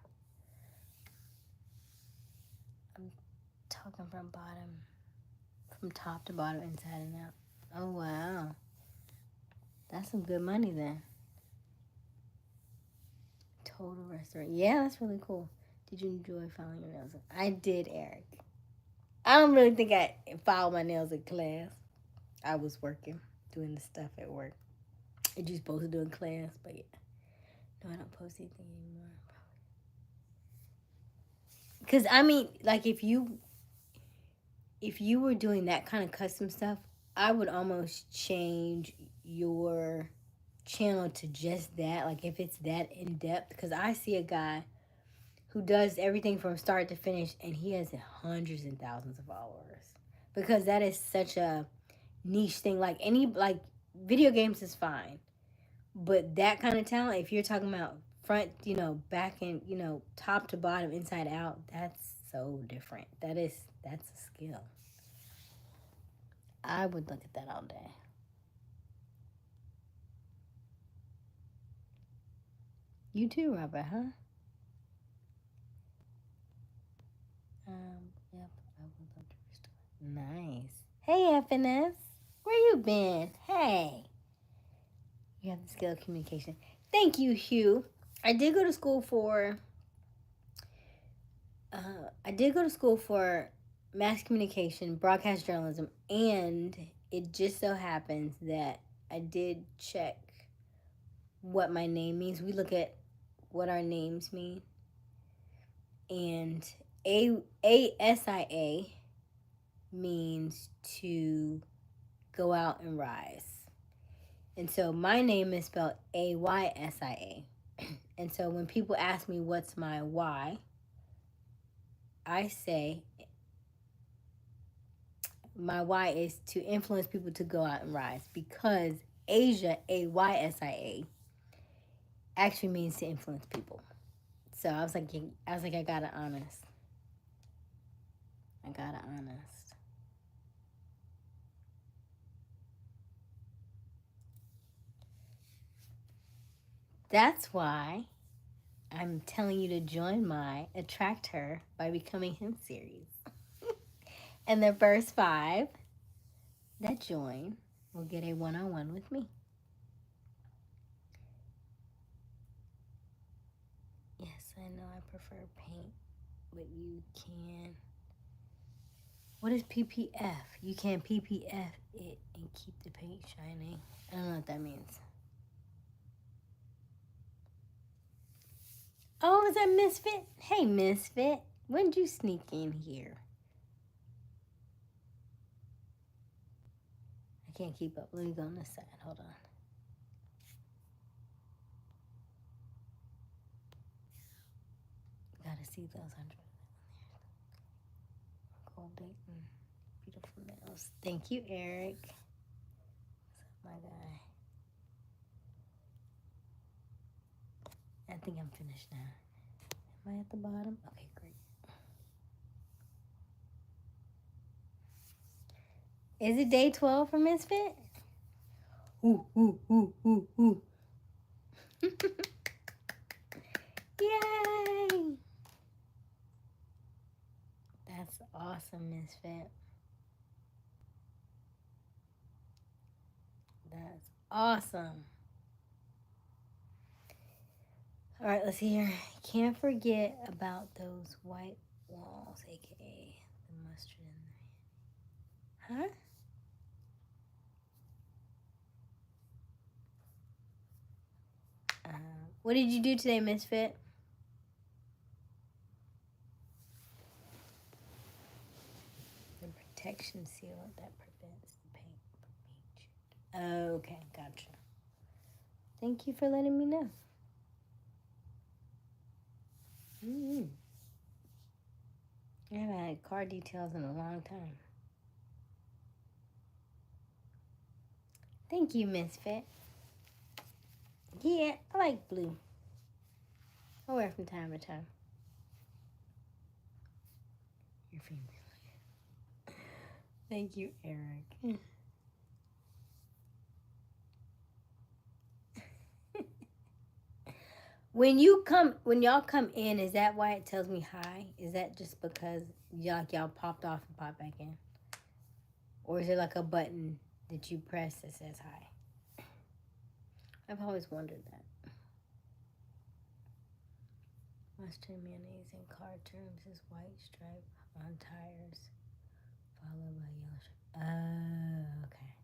I'm talking from top to bottom, inside and out. Oh wow, that's some good money then. Total restaurant. Yeah, that's really cool. Did you enjoy filing your nails? I did, Eric. I don't really think I filed my nails in class. I was working, doing the stuff at work. That you supposed to do in class, but yeah. No, I don't post anything anymore. Cause I mean, like if you were doing that kind of custom stuff, I would almost change your channel to just that. Like if it's that in depth, because I see a guy who does everything from start to finish, and he has hundreds and thousands of followers. Because that is such a niche thing. Like video games is fine, but that kind of talent, if you're talking about front, back and top to bottom, inside out, that's so different. That's a skill. I would look at that all day. You too, Robert, huh? Yep, I would love to restore. Nice. Hey, FNS. Where you been? Hey. You have the skill of communication. Thank you, Hugh. I did go to school for mass communication, broadcast journalism, and it just so happens that I did check what my name means. We look at what our names mean, and ASIA means to go out and rise. And so my name is spelled AYSIA. And so when people ask me what's my Y, I say My Y is to influence people to go out and rise, because Aysia, Aysia, actually means to influence people. So I was like, I gotta honest. I gotta honest. That's why I'm telling you to join my Attract Her by Becoming Him series. And the first 5 that join will get a one-on-one with me. Yes, I know I prefer paint, but you can. What is PPF? You can PPF it and keep the paint shining. I don't know what that means. Oh, is that Misfit? Hey, Misfit. When did you sneak in here? I can't keep up. Let me go on this side. Hold on. Gotta see those 100. Golden, beautiful nails. Thank you, Eric. What's up, my guy? I think I'm finished now. Am I at the bottom? Okay, great. Is it day 12 for Misfit? Ooh, ooh, ooh, ooh, ooh. Yay! That's awesome, Misfit. That's awesome. All right, let's see here. Can't forget about those white walls, aka the mustard in there. Huh? What did you do today, Misfit? The protection seal that prevents the paint from being chewed. Okay, gotcha. Thank you for letting me know. I haven't had car details in a long time. Thank you, Misfit. Yeah, I like blue. I wear it from time to time. Your female. Thank you, Eric. When y'all come in, is that why it tells me hi? Is that just because y'all popped off and popped back in? Or is it like a button that you press that says hi? I've always wondered that. Mustard mayonnaise in car terms is white stripe on tires, followed by yellow stripe. Oh, okay.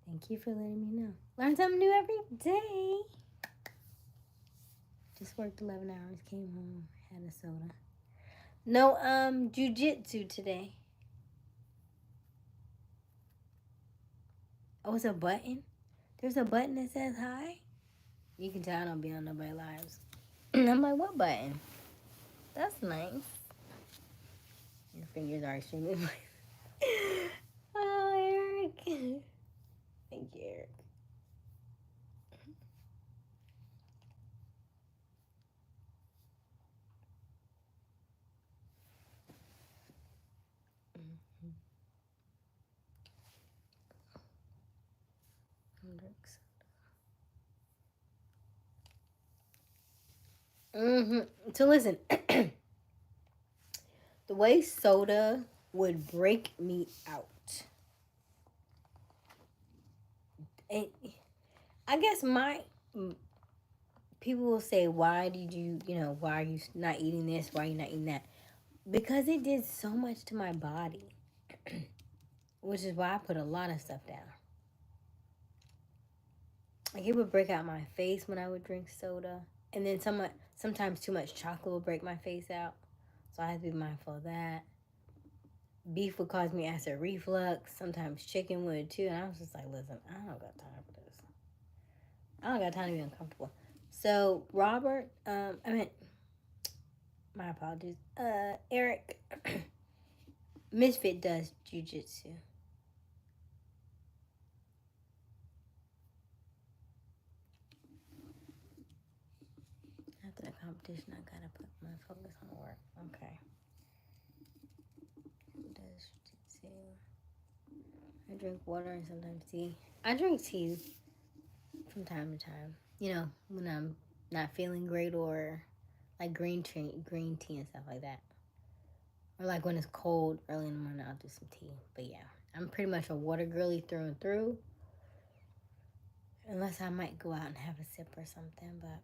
Thank you for letting me know. Learn something new every day. Just worked 11 hours, came home, had a soda. No, jujitsu today. Oh, it's a button? There's a button that says hi? You can tell I don't be on nobody's lives. I'm like, what button? That's nice. Your fingers are extremely Oh, Eric. Thank you, Eric. So listen, the way soda would break me out. And I guess people will say, why did you, why are you not eating this? Why are you not eating that? Because it did so much to my body, which is why I put a lot of stuff down. Like, it would break out my face when I would drink soda. And then sometimes too much chocolate will break my face out. So I have to be mindful of that. Beef would cause me acid reflux. Sometimes chicken would too. And I was just like, listen, I don't got time for this. I don't got time to be uncomfortable. So Robert, my apologies. Eric, Misfit does jujitsu. After the competition, I gotta put my focus on work. Okay. Who does jujitsu? I drink water and sometimes tea. I drink tea from time to time. You know, when I'm not feeling great, or like green tea and stuff like that. Or like when it's cold early in the morning, I'll do some tea. But yeah, I'm pretty much a water girly through and through. Unless I might go out and have a sip or something, but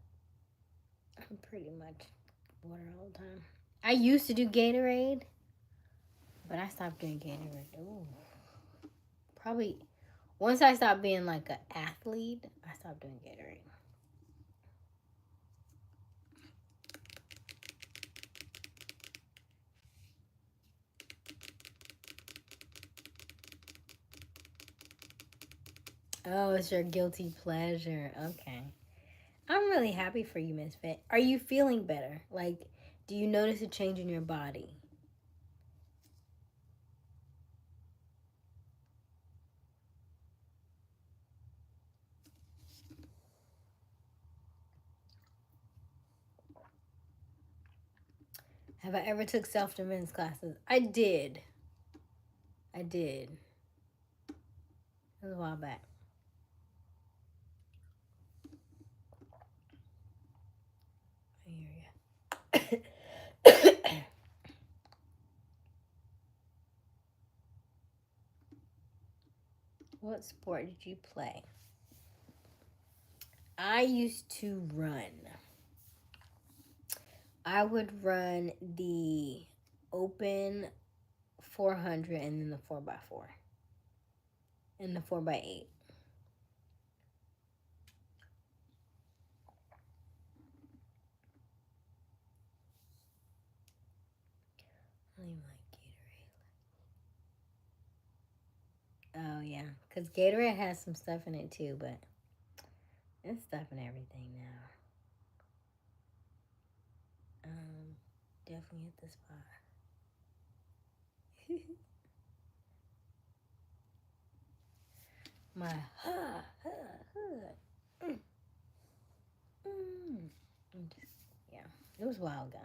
I'm pretty much water all the time. I used to do Gatorade, but I stopped doing Gatorade. Ooh. Probably once I stopped being like an athlete, I stopped doing Gatorade. Oh, it's your guilty pleasure. Okay. I'm really happy for you, Misfit. Are you feeling better? Like, do you notice a change in your body? Have I ever took self-defense classes? I did. It was a while back. I hear ya. What sport did you play? I used to run. I would run the open 400 and then the 4x4 and the 4x8. I don't even like Gatorade. Oh yeah, because Gatorade has some stuff in it too, but it's stuff in everything now. Definitely hit the spot. My yeah, it was a while ago.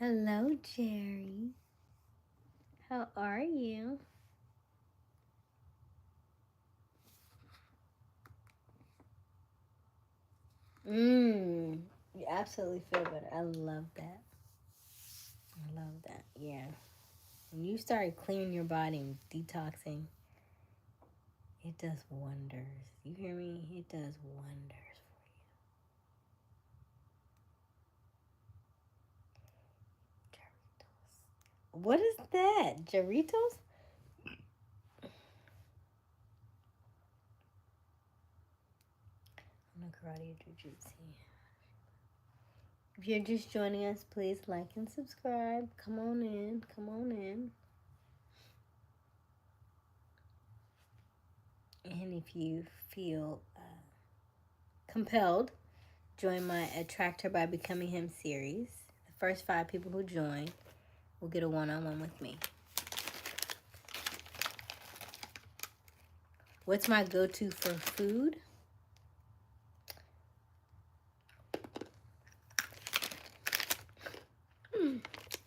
Hello, Jerry. How are you? You absolutely feel better. I love that. Yeah. When you start clearing your body and detoxing, it does wonders. You hear me? It does wonders for you. What is that? Jarritos? I'm a karate jujitsu. If you're just joining us, please like and subscribe. Come on in. And if you feel compelled, join my Attract Her by Becoming Him series. The first 5 people who join will get a one-on-one with me. What's my go-to for food?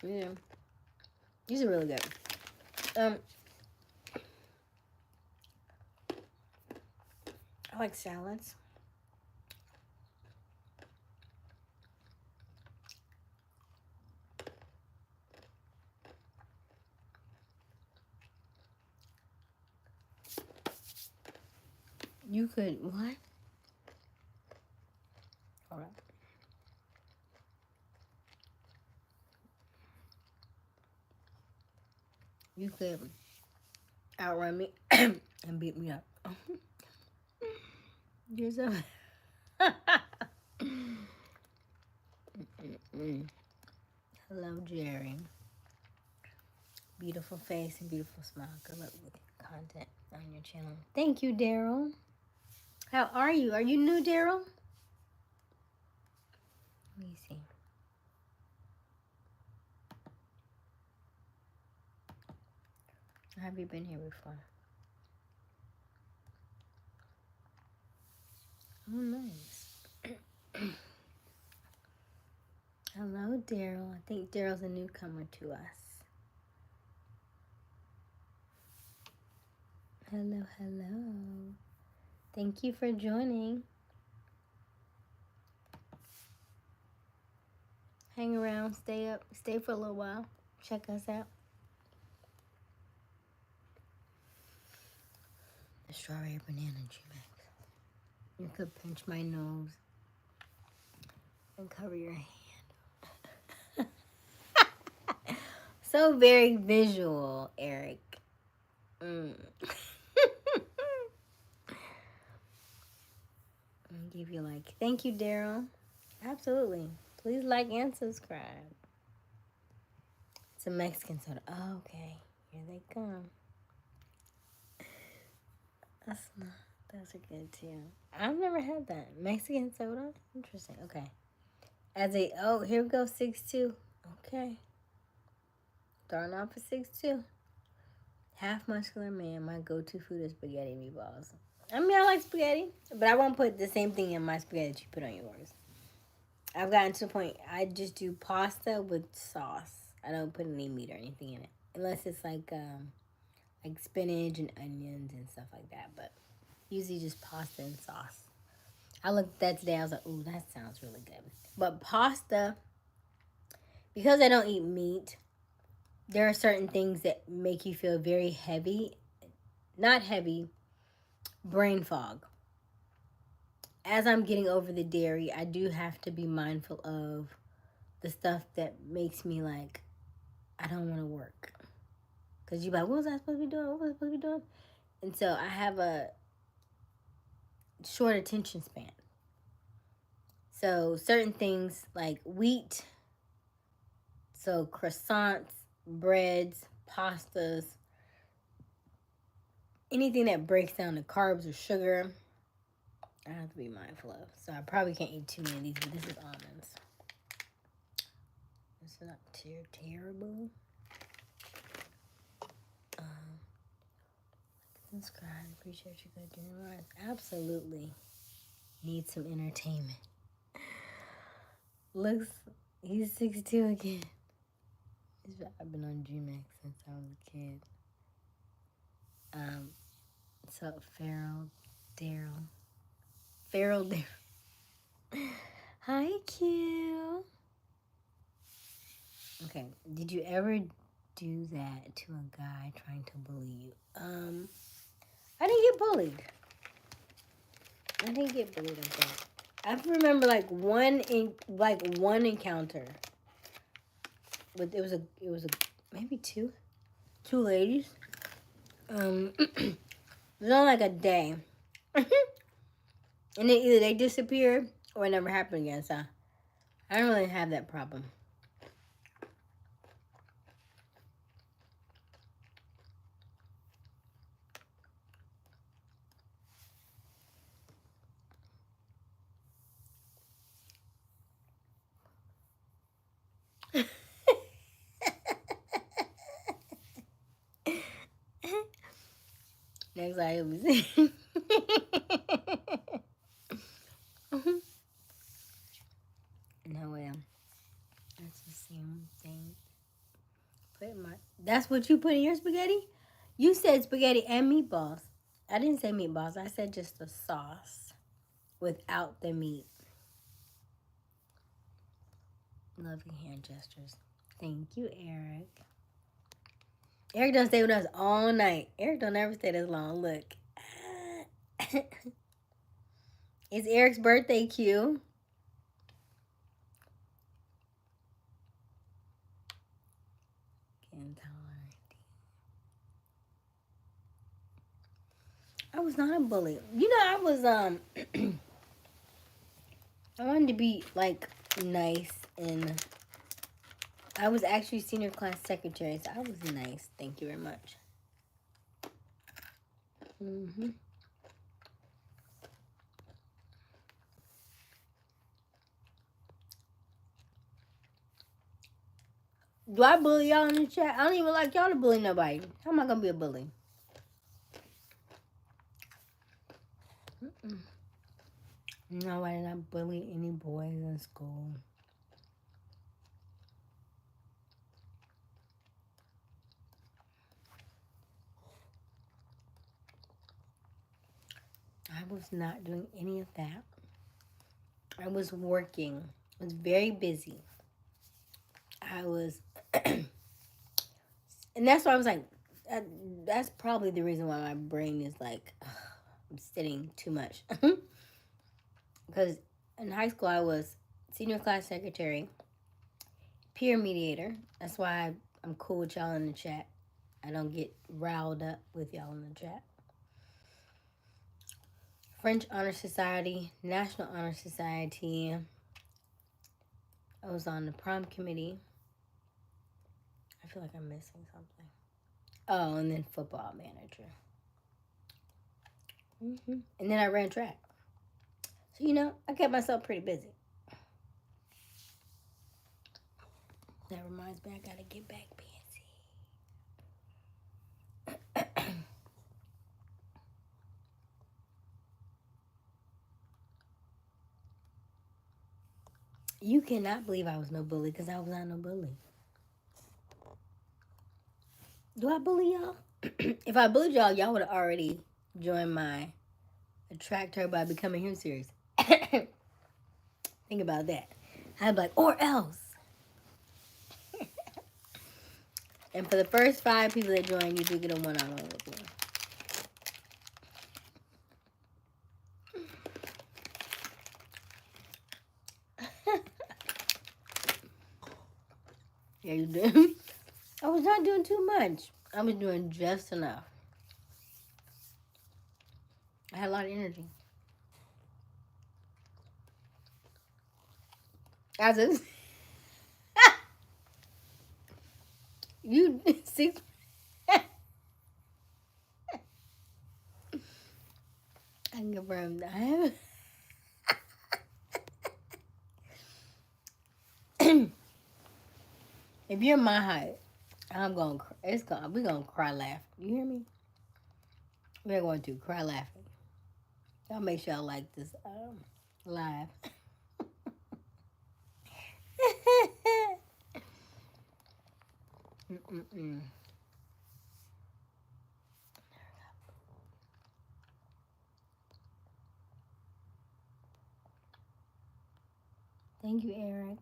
Yeah, these are really good. I like salads. You could what? All right. You could outrun me and beat me up. You're so. Hello, Jerry. Beautiful face and beautiful smile. Good luck with content on your channel. Thank you, Daryl. How are you? Are you new, Daryl? Let me see. Have you been here before? Oh, nice. Hello, Daryl. I think Daryl's a newcomer to us. Hello, hello. Thank you for joining. Hang around, stay up, stay for a little while. Check us out. The strawberry banana G-Max. You could pinch my nose and cover your hand. So very visual, Eric. I'll give you like, thank you, Daryl. Absolutely. Please like and subscribe. It's a Mexican soda. Oh, okay. Here they come. Those are good too. I've never had that. Mexican soda? Interesting. Okay. Here we go, 6'2". Okay. Starting off at 6'2". Half muscular man. My go-to food is spaghetti meatballs. I mean, I like spaghetti, but I won't put the same thing in my spaghetti that you put on yours. I've gotten to the point, I just do pasta with sauce. I don't put any meat or anything in it. Unless it's like spinach and onions and stuff like that. But usually just pasta and sauce. I looked at that today. I was like, ooh, that sounds really good. But pasta, because I don't eat meat, there are certain things that make you feel very heavy. Not heavy, brain fog. As I'm getting over the dairy, I do have to be mindful of the stuff that makes me like, I don't want to work. Because you're like, what was I supposed to be doing? What was I supposed to be doing? And so I have a short attention span. So certain things like wheat, so croissants, breads, pastas, anything that breaks down the carbs or sugar, I have to be mindful of. So I probably can't eat too many of these, but this is almonds. This is not too terrible. Subscribe. Appreciate you guys doing right. Absolutely need some entertainment. He's 62 again. I've been on G-Max since I was a kid. So Daryl. Hi, Q. Okay, did you ever do that to a guy trying to bully you? I didn't get bullied. Like that. I remember like one encounter. But it was a maybe two ladies. It was on like a day. And then either they disappeared or it never happened again. So I don't really have that problem. Next I will be saying. No way. That's the same thing. That's what you put in your spaghetti? You said spaghetti and meatballs. I didn't say meatballs. I said just the sauce without the meat. Love your hand gestures. Thank you, Eric. Eric don't stay with us all night. Eric don't ever stay this long. Look. It's Eric's birthday, Q. I was not a bully. You know, I was I wanted to be like nice, and I was actually senior class secretary, so I was nice. Thank you very much. Do I bully y'all in the chat? I don't even like y'all to bully nobody. How am I gonna be a bully? No, I did not bully any boys in school. I was not doing any of that. I was working. I was very busy. I was, and that's why I was like, that's probably the reason why my brain is like, I'm sitting too much. Because in high school, I was senior class secretary, peer mediator. That's why I'm cool with y'all in the chat. I don't get riled up with y'all in the chat. French Honor Society, National Honor Society. I was on the prom committee. I feel like I'm missing something. Oh, and then football manager. And then I ran track. So, you know, I kept myself pretty busy. That reminds me, I gotta get back busy. You cannot believe I was no bully because I was not no bully. Do I bully y'all? If I bullied y'all, y'all would have already joined my Attract Her by Becoming Him series. Think about that. I'd be like, or else. And for the first 5 people that join, you do get a one-on-one with me. Yeah, you do. I was not doing too much. I was doing just enough. I had a lot of energy. As a you 6. I can confirm that. If you're my height, we're gonna cry laughing. You hear me? We're going to cry laughing. Y'all make sure y'all like this live. Thank you, Eric.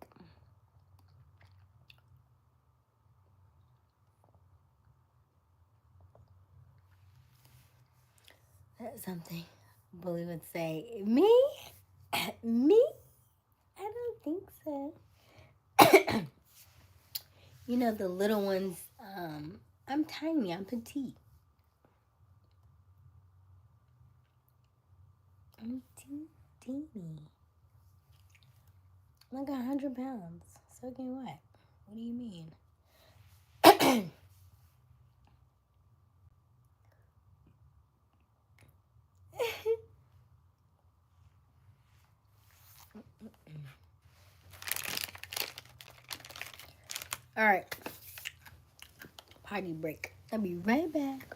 That's something Bully would say. Me? Me? I don't think so. You know, the little ones, I'm tiny, I'm petite. I'm teeny. I'm like 100 pounds. Soaking wet. What do you mean? All right. Party break. I'll be right back.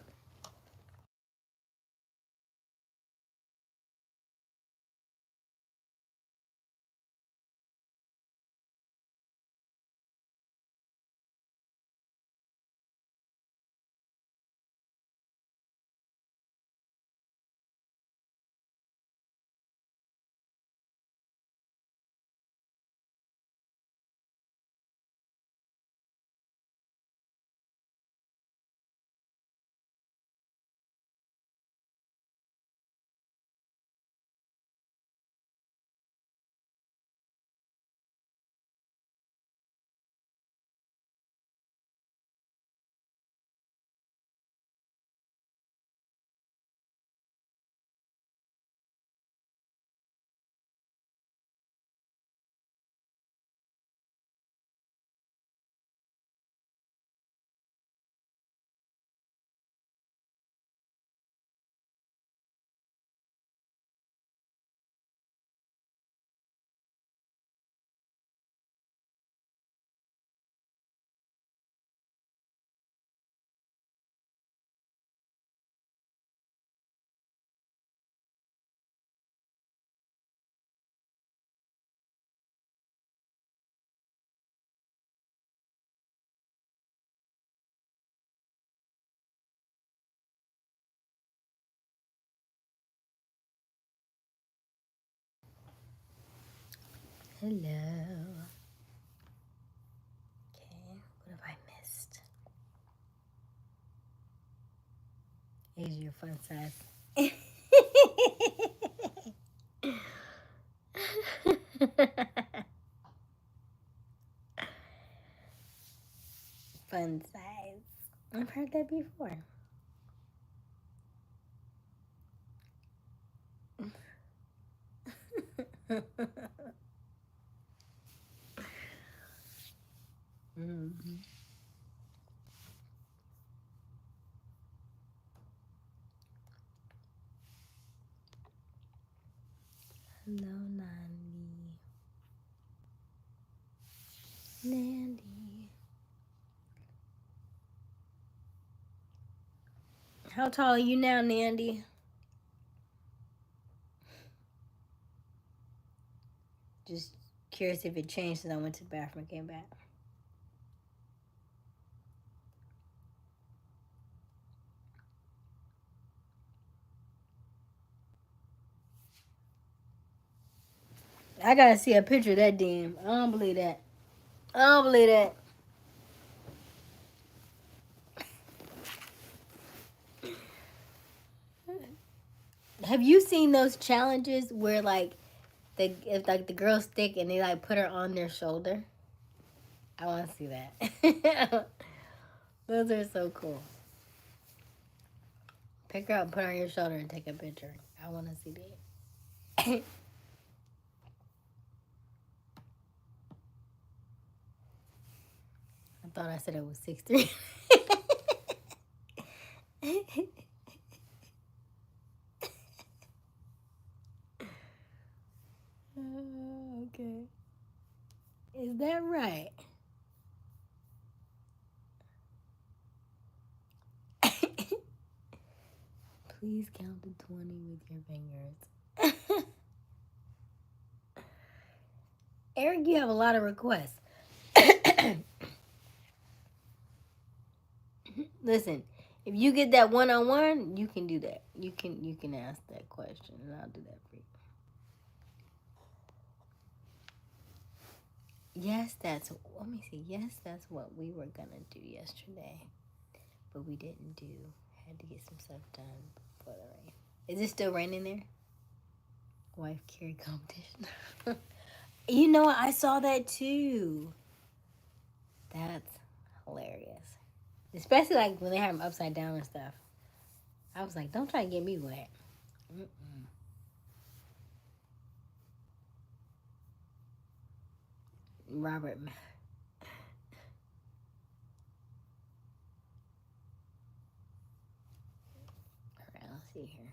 Hello. Okay, what have I missed? Here's your fun size. Fun size. I've heard that before. Mm-hmm. Hello, Nandi. Nandy. How tall are you now, Nandy? Just curious if it changed since I went to the bathroom and came back. I gotta see a picture of that damn. I don't believe that. I don't believe that. Have you seen those challenges where like if like the girl's thick and they like put her on their shoulder? I want to see that. Those are so cool. Pick her up, put her on your shoulder, and take a picture. I want to see that. I thought I said it was 6'3". Okay. Is that right? Please count to 20 with your fingers. Eric, you have a lot of requests. Listen, if you get that one-on-one, you can do that. You can ask that question, and I'll do that for you. Yes, let me see. Yes, that's what we were gonna do yesterday, but we didn't do. Had to get some stuff done before the rain. Is it still raining there? Wife carry competition. You know what? I saw that too. That's hilarious. Especially like when they have them upside down and stuff. I was like, don't try to get me wet. Mm-mm. Robert. Alright, let's see here.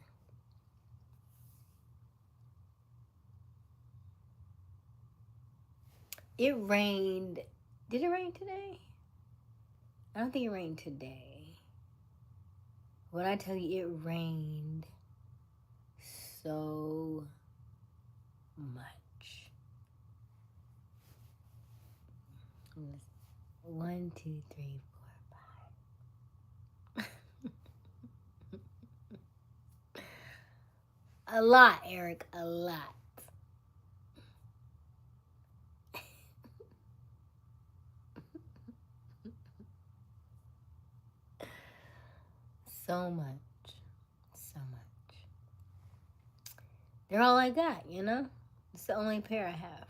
It rained. Did it rain today? I don't think it rained today. When I tell you it rained so much. 1, 2, 3, 4, 5. A lot, Eric. A lot. So much. So much. They're all I got, you know? It's the only pair I have.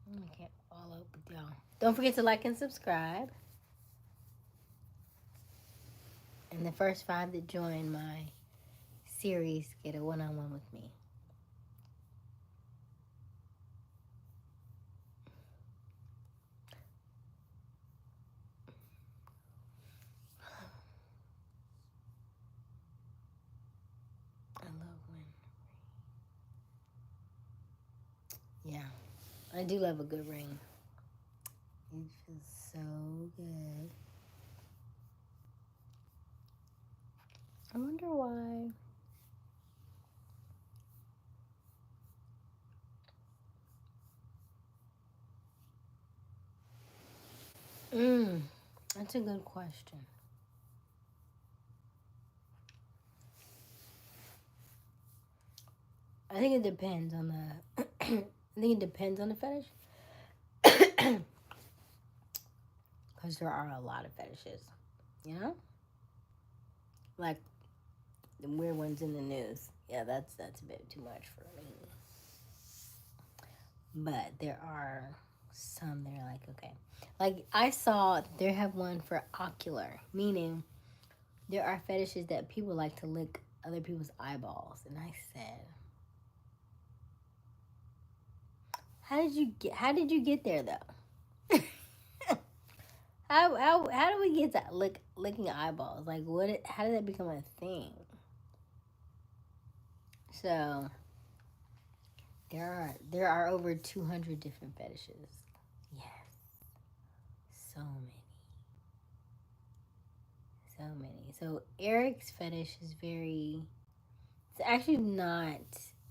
I can't all up with y'all. Don't forget to like and subscribe. And the first 5 that join my series get a one-on-one with me. I love when. Yeah, I do love a good ring. It feels so good. I wonder why That's a good question. I think it depends on the. I think it depends on the fetish. Because there are a lot of fetishes, you know, like the weird ones in the news. Yeah, that's a bit too much for me. But there are some that are like, okay, like I saw they have one for ocular, meaning there are fetishes that people like to lick other people's eyeballs, and I said, how did you get there though? How do we get to licking eyeballs? Like how did that become a thing? So there are over 200 different fetishes. Yes, so many, so many. So Eric's fetish is very. It's actually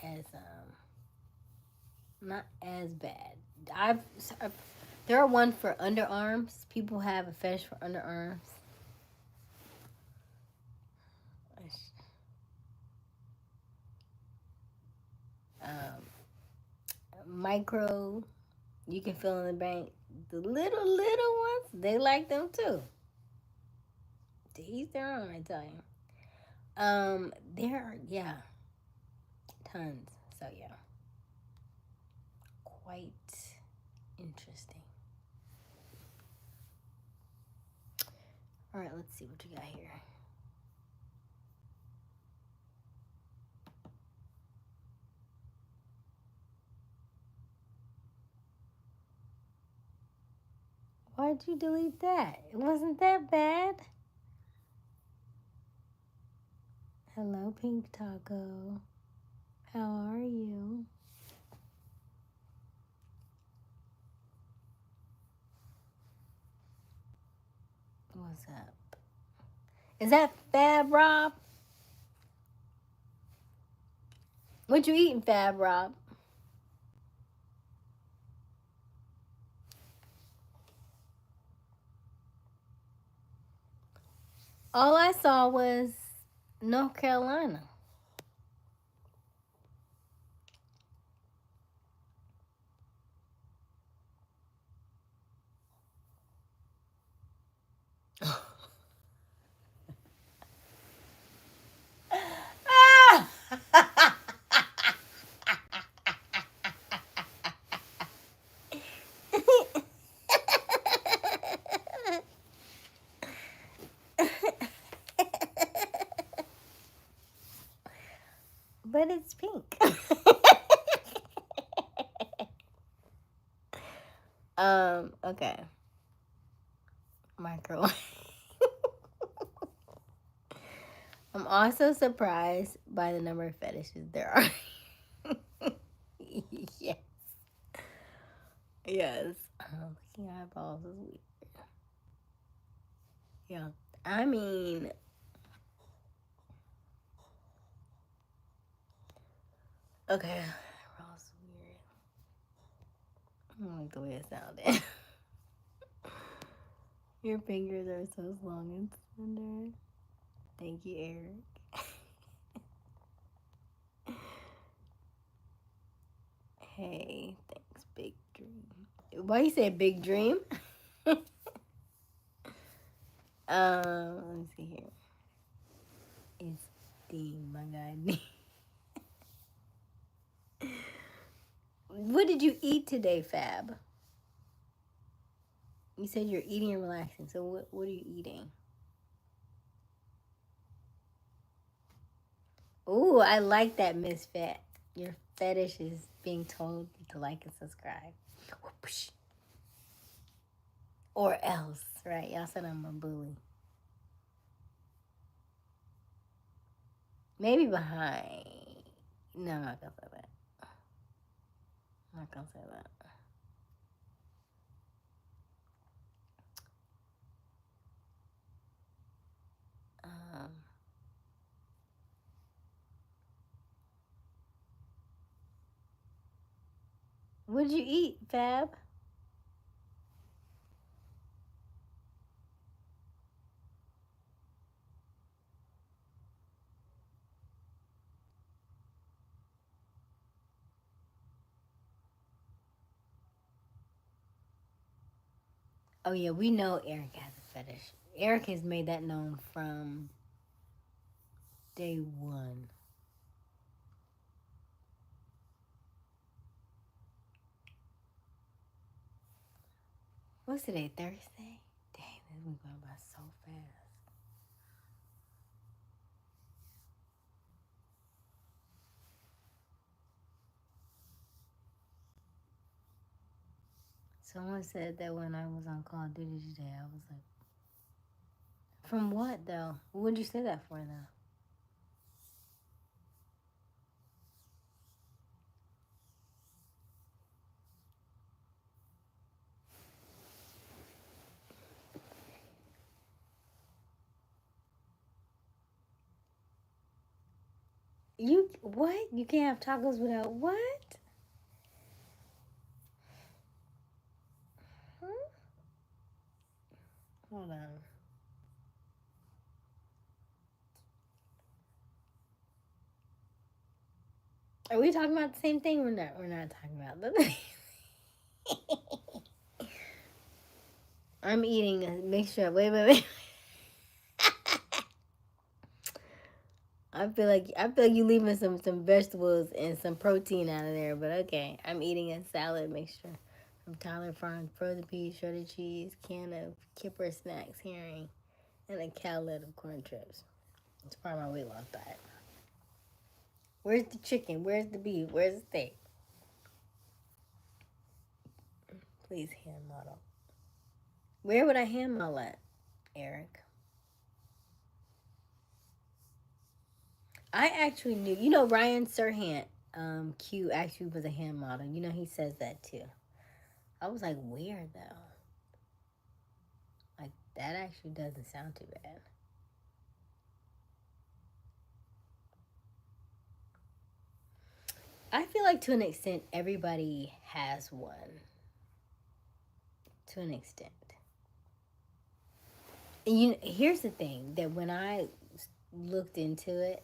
as not as bad. I've there are one for underarms. People have a fetish for underarms. Micro, you can fill in the bank. The little ones, they like them too. To each their own, I tell you. There are tons. So yeah, quite interesting. All right, let's see what you got here. Why'd you delete that? It wasn't that bad. Hello, Pink Taco. How are you? What's up? Is that Fab Rob? What you eating, Fab Rob? All I saw was North Carolina. But it's pink. Okay. Microwave. I'm also surprised by the number of fetishes there are. Yes. Yes. Licking eyeballs is weird. Yeah. I mean, okay. Raw's weird. I don't like the way it sounded. Your fingers are so long and slender. Thank you, Eric. Hey, thanks, Big Dream. Why you say Big Dream? Let me see here. It's Dean, my guy. What did you eat today, Fab? You said you're eating and relaxing. So what are you eating? Ooh, I like that, Miss Fat. Your fetish is being told to like and subscribe. Whoosh. Or else, right? Y'all said I'm a bully. Maybe behind. No, I'm not gonna say that. I'm not gonna say that. What'd you eat, Fab? Oh yeah, we know Eric has a fetish. Eric has made that known from day one. What's today? Thursday? Dang, this week went by so fast. Someone said that when I was on Call of Duty today, I was like, from what though? What would you say that for though? You what? You can't have tacos without what? Huh? Hold on. Are we talking about the same thing? We're not. We're not talking about the. I'm eating a mixture. Wait. I feel like you leaving some vegetables and some protein out of there, but okay. I'm eating a salad mixture from Tyler Farms, frozen peas, shredded cheese, can of Kipper snacks, herring, and a cowlet of corn chips. It's part of my weight loss diet. Where's the chicken? Where's the beef? Where's the steak? Please hand model. Where would I hand model at, Eric? I actually knew. You know, Ryan Serhant, Q actually was a hand model. You know, he says that too. I was like, where though? Like, that actually doesn't sound too bad. I feel like to an extent, everybody has one. To an extent. And here's the thing that when I looked into it,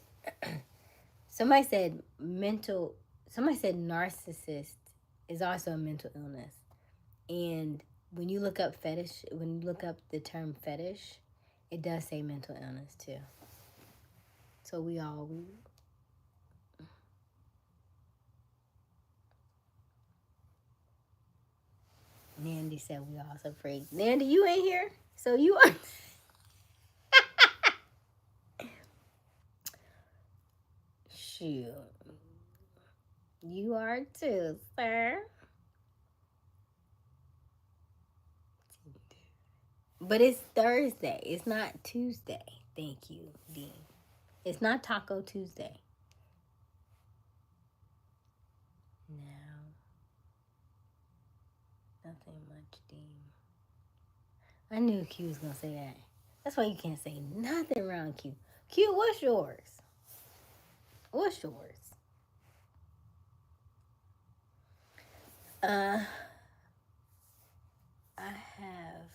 somebody said narcissist is also a mental illness. And when you look up the term fetish, it does say mental illness too. So Nandy said we all so freak. Nandy, you ain't here, so you are. Shoot, you are too, sir. But it's Thursday. It's not Tuesday. Thank you, Dean. It's not Taco Tuesday. No. Nothing much, Dean. I knew Q was going to say that. That's why you can't say nothing around Q. Q, what's yours? What's yours? I have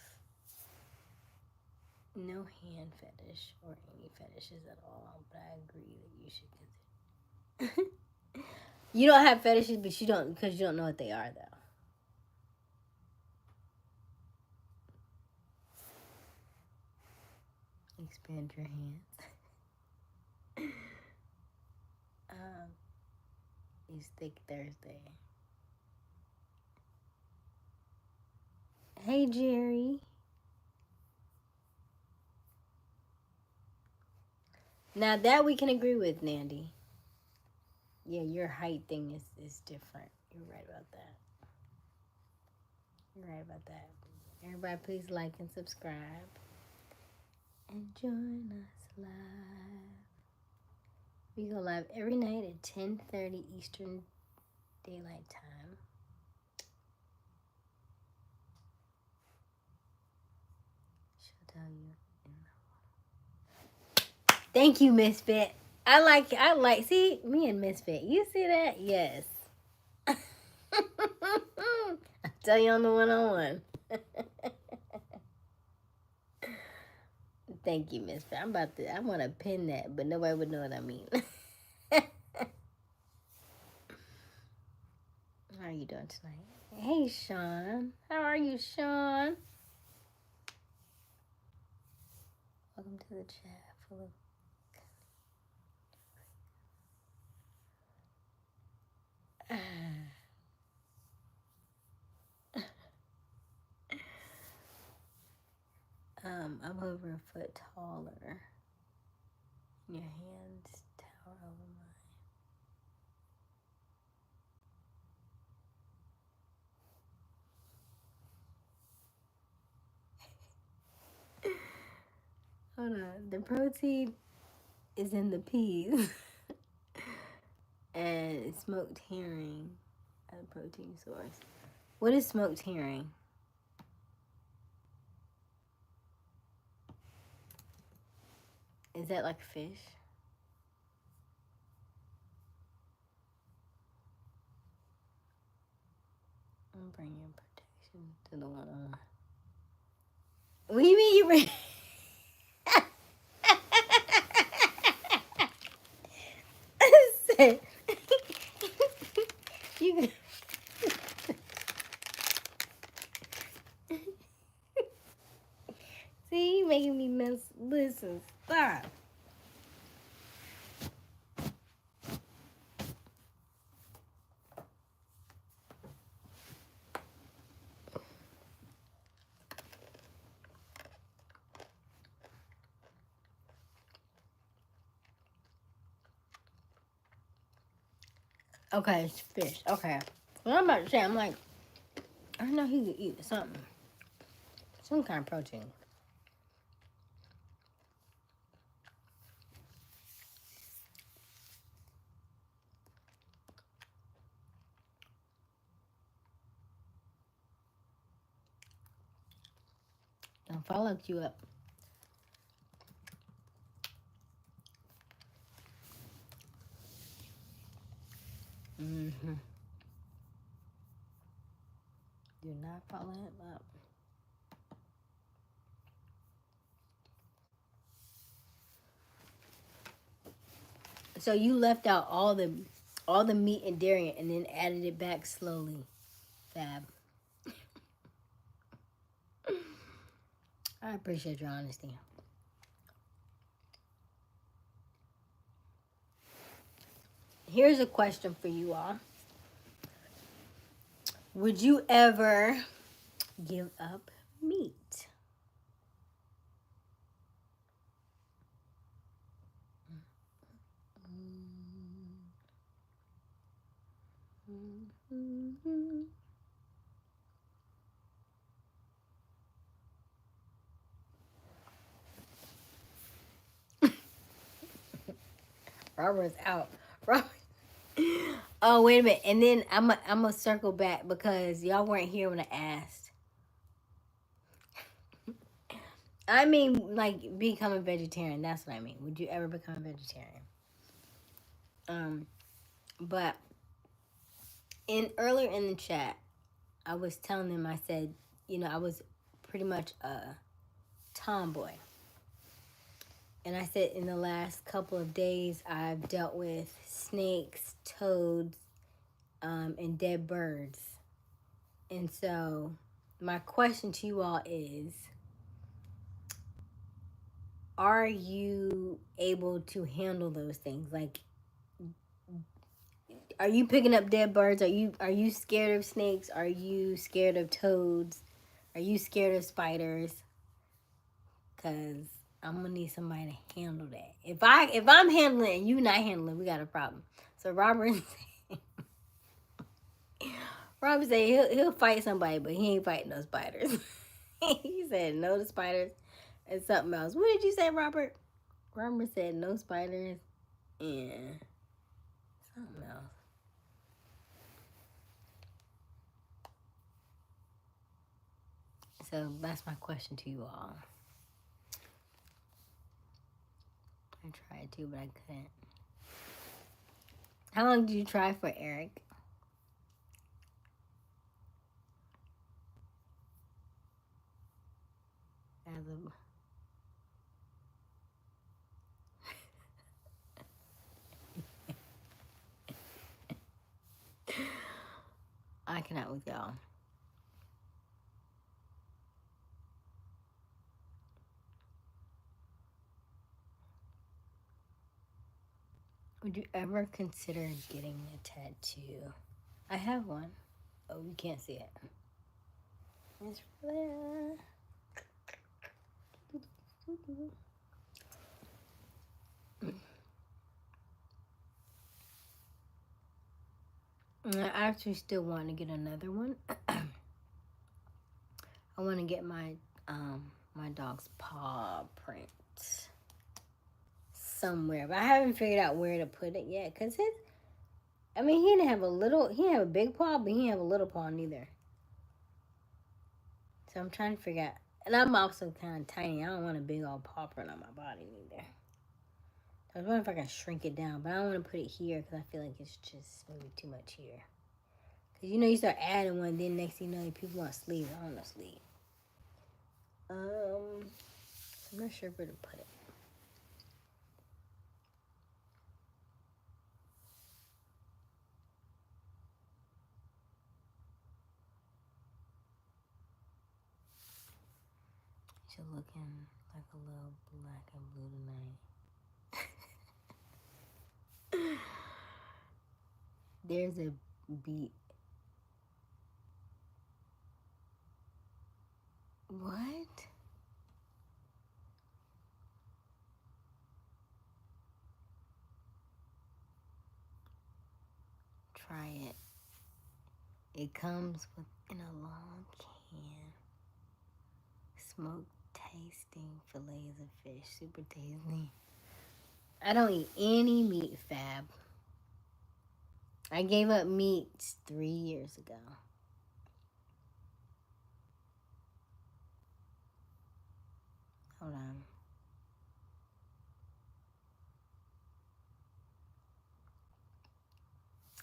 no hand fetish or any fetishes at all, but I agree that you should consider. You don't have fetishes, but you don't know what they are, though. Expand your hands. It's Thick Thursday. Hey, Jerry. Now that we can agree with, Nandy. Yeah, your height thing is different. You're right about that. Everybody, please like and subscribe. And join us live. We go live every night at 10:30 Eastern Daylight Time. She'll tell you. Thank you, Misfit. I like. See, me and Misfit. You see that? Yes. I'll tell you on the one-on-one. Thank you, Misfit. I want to pin that, but nobody would know what I mean. How are you doing tonight? Hey, Sean. How are you, Sean? Welcome to the chat full of. I'm over a foot taller. Your hands tower over mine. Hold on. The protein is in the peas. And smoked herring as a protein source. What is smoked herring? Is that like fish? I'm bringing protection to the one. What do you mean you bring? You. See, you making me mess. Listen, stop. Okay, it's fish. Okay. What I'm about to say, I'm like, I know he could eat something. Some kind of protein. I'll follow you up. Mm-hmm. Do not follow him up. So you left out all the meat and dairy and then added it back slowly. Fab. I appreciate your honesty. Here's a question for you all. Would you ever give up meat? Robert's out. Robert. Oh, wait a minute. And then I'm gonna circle back because y'all weren't here when I asked. I mean, like, become a vegetarian. That's what I mean. Would you ever become a vegetarian? But earlier in the chat, I was telling them, I said, I was pretty much a tomboy. And I said in the last couple of days, I've dealt with snakes, toads, and dead birds. And so my question to you all is, are you able to handle those things? Like, are you picking up dead birds? Are you scared of snakes? Are you scared of toads? Are you scared of spiders? Because I'm gonna need somebody to handle that. If I'm handling it and you not handling, we got a problem. So Robert said he'll fight somebody, but he ain't fighting no spiders. He said no to spiders and something else. What did you say, Robert? Robert said no spiders and something else. So that's my question to you all. I tried to, but I couldn't. How long did you try for, Eric? I cannot with y'all. Would you ever consider getting a tattoo? I have one. Oh, you can't see it. It's there. I actually still want to get another one. I want to get my my dog's paw print somewhere, but I haven't figured out where to put it yet. Cause he didn't have a big paw, but he didn't have a little paw neither. So I'm trying to figure out, and I'm also kind of tiny. I don't want a big old paw print on my body neither. So I was wondering if I can shrink it down, but I don't want to put it here because I feel like it's just maybe too much here. Cause you start adding one, then next thing you know, people want sleeves. I don't want sleeves. I'm not sure where to put it. You're looking like a little black and blue tonight. There's a beat. What? Try it. It comes in a long can. Smoked tasting fillets of fish. Super tasty. I don't eat any meat, Fab. I gave up meat 3 years ago. Hold on.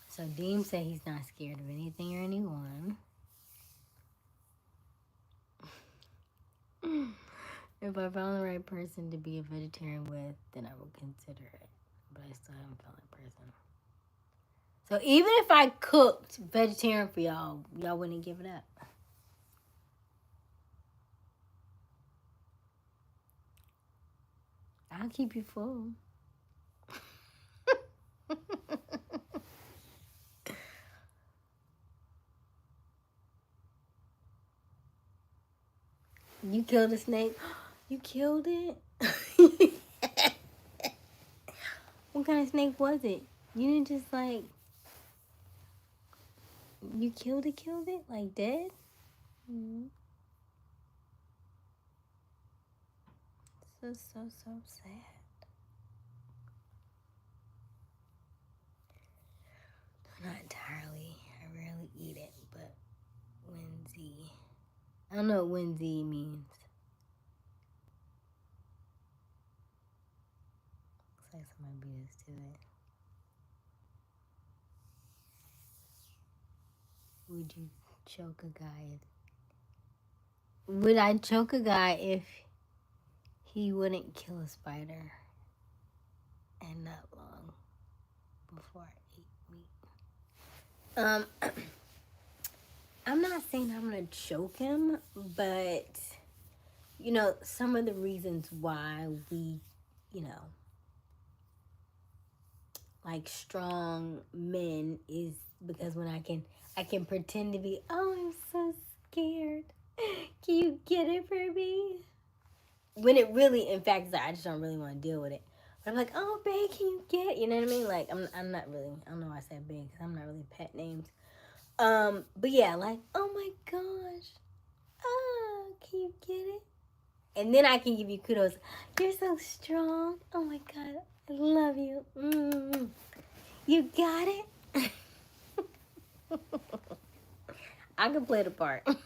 So Deem said he's not scared of anything or anyone. If I found the right person to be a vegetarian with, then I would consider it. But I still haven't found that person. So even if I cooked vegetarian for y'all, y'all wouldn't give it up. I'll keep you full. You killed a snake? You killed it? What kind of snake was it? You didn't just you killed it? Like dead? Mm-hmm. So sad. Not entirely. I rarely eat it, but Winsy. I don't know what Winsy means. Looks like somebody beat us to it. Would you choke a guy? Would I choke a guy if he wouldn't kill a spider and not long before I ate meat? I'm not saying I'm gonna choke him, but some of the reasons why we, like strong men is because when I can pretend to be, oh, I'm so scared. Can you get it for me? When it really, in fact, is like, I just don't really want to deal with it. But I'm like, oh, babe, can you get it? You know what I mean? Like, I'm not really, I don't know why I said babe, because I'm not really pet names. But yeah, like, oh my gosh. Oh, can you get it? And then I can give you kudos. You're so strong. Oh my God, I love you. Mm. You got it? I can play the part. But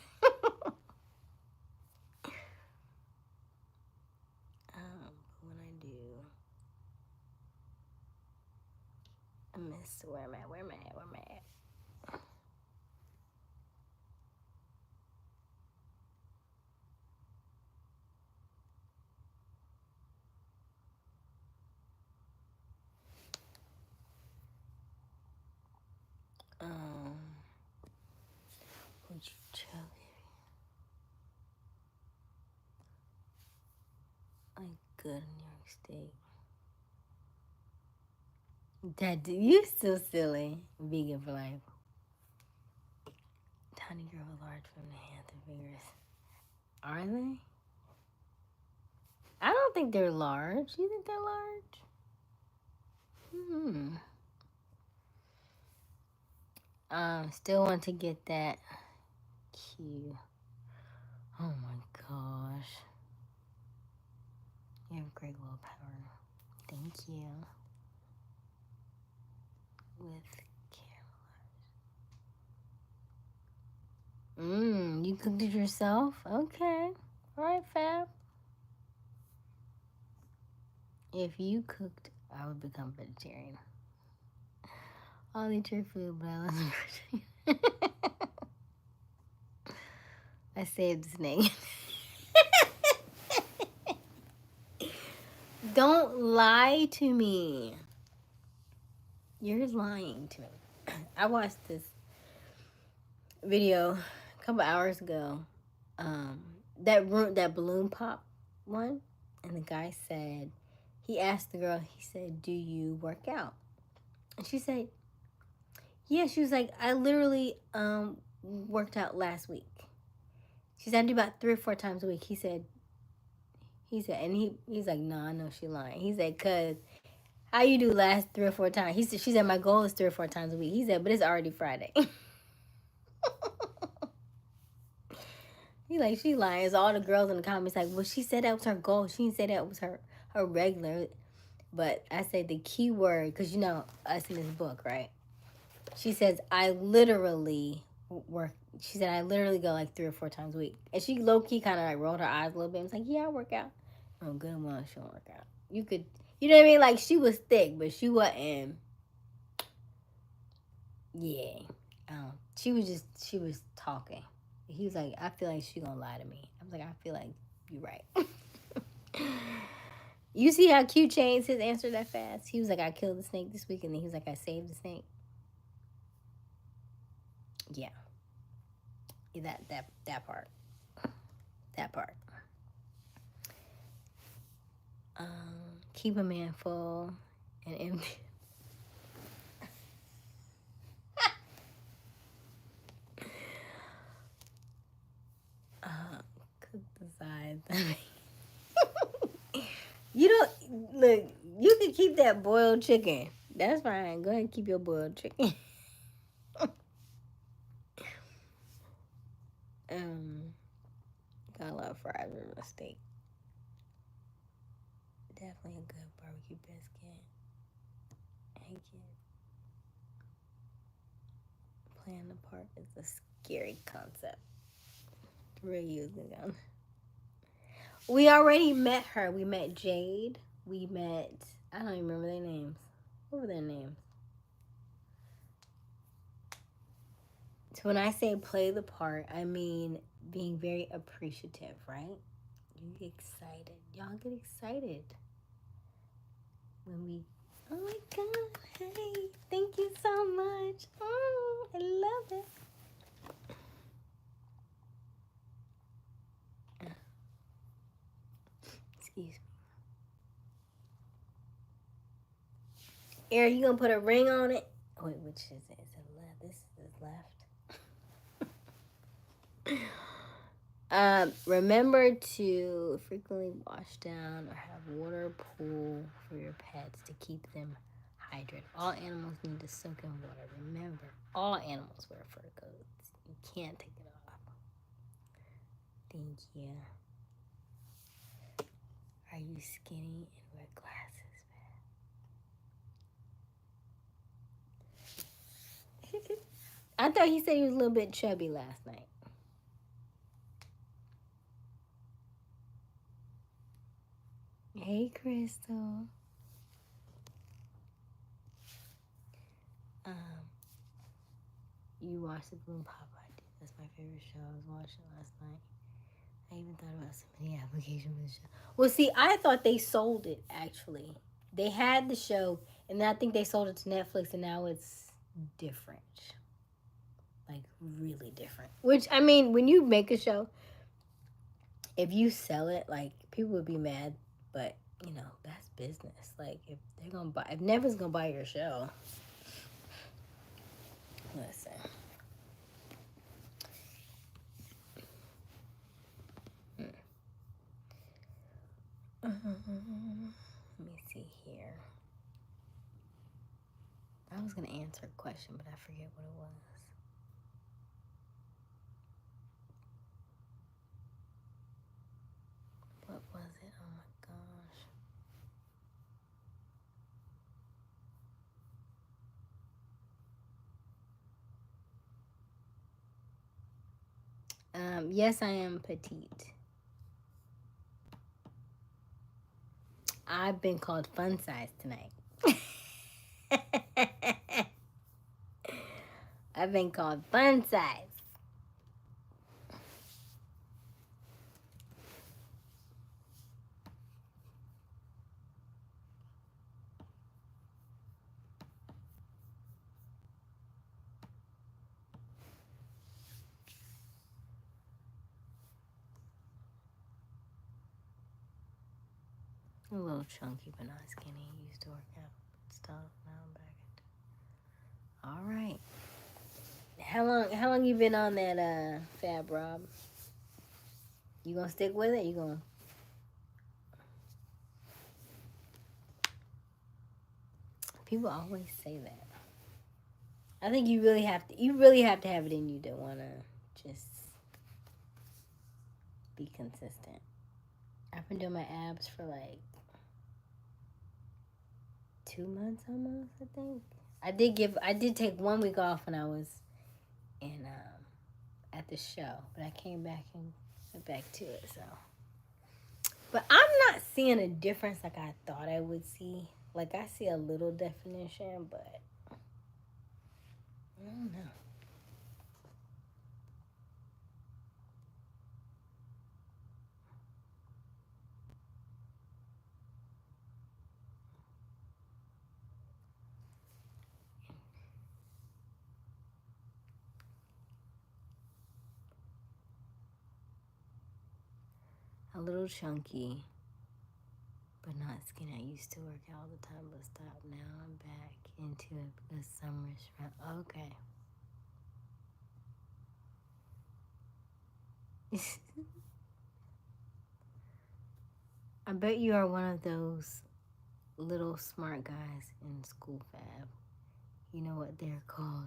when I do, I miss where am I? Would you choke like good in New York State? Dad, you still silly. Vegan for life. Tiny girl with large from the hands and fingers. Are they? I don't think they're large. You think they're large? Still want to get that cue. Oh my gosh. You have great willpower. Thank you. With caramel. You cooked it yourself? Okay. All right, Fab. If you cooked, I would become vegetarian. I'll eat your food, but I love the I saved the snake. Don't lie to me. You're lying to me. I watched this video a couple hours ago. That balloon pop one, and the guy said, he asked the girl, he said, "Do you work out?" And she said, "Yeah." She was like, "I literally worked out last week." She said, "I do about 3 or 4 times a week." He said, and he's like, "No, I know she lying." He said, "Cause how you do last 3 or 4 times?" She said, "My goal is 3 or 4 times a week." He said, "But it's already Friday." He like, she lying. So all the girls in the comments like, well, she said that was her goal. She didn't say that was her regular. But I say the key word, because you know us in this book, right? She says, I literally work. She said, I literally go like 3 or 4 times a week. And she low-key kind of like rolled her eyes a little bit and was like, yeah, I work out. Oh, good and well, she don't work out. You know what I mean? Like, she was thick, but she wasn't. Yeah. She was talking. He was like, I feel like she gonna lie to me. I was like, I feel like you're right. You see how Q changed his answer that fast? He was like, I killed the snake this week, and then he was like, I saved the snake. Yeah. That part. That part. Keep a man full and empty. Cook the sides. You don't look. You can keep that boiled chicken. That's fine. Go ahead and keep your boiled chicken. Got a lot of fries with a steak. Definitely a good barbecue biscuit. Thank you. Playing the part is a scary concept. We're using them. We already met her. We met Jade. We met, I don't even remember their names. What were their names? So when I say play the part, I mean being very appreciative, right? You get excited. Y'all get excited when we, oh my God, hey, thank you so much. I love it. Excuse me. Eric, you gonna put a ring on it? Wait, which is it? Is it left? This is left. Remember to frequently wash down or have water pool for your pets to keep them hydrated. All animals need to soak in water. Remember, all animals wear fur coats. You can't take it off. Thank you. Are you skinny and wear glasses, man? I thought he said he was a little bit chubby last night. Hey, Crystal. You watched the Bloom Pop ID. That's my favorite show. I was watching it last night. I even thought about submitting application for the show. Well, see, I thought they sold it, actually. They had the show, and I think they sold it to Netflix, and now it's different. Like, really different. Which, I mean, when you make a show, if you sell it, like, people would be mad, but you know, that's business. Like, if they're gonna buy, if Nevin's gonna buy your show, listen. Let me see here. I was gonna answer a question, but I forget what it was. What was it? Oh my gosh. Yes, I am petite. I've been called fun size tonight. I've been called fun size. A little chunky, but not skinny. Used to work out stuff. Now I'm back into. All right. How long you been on that Fab Rob? You gonna stick with it? You gonna? People always say that. I think you really have to. You really have to have it in you to wanna just be consistent. I've been doing my abs for like 2 months almost. I think I did take 1 week off when I was in at the show, but I came back and went back to it. So, but I'm not seeing a difference like I thought I would see. Like, I see a little definition, but I don't know. A little chunky, but not skinny. I used to work out all the time, but stopped. Now I'm back into it because summer's around. Okay. I bet you are one of those little smart guys in school, Fab. You know what they're called?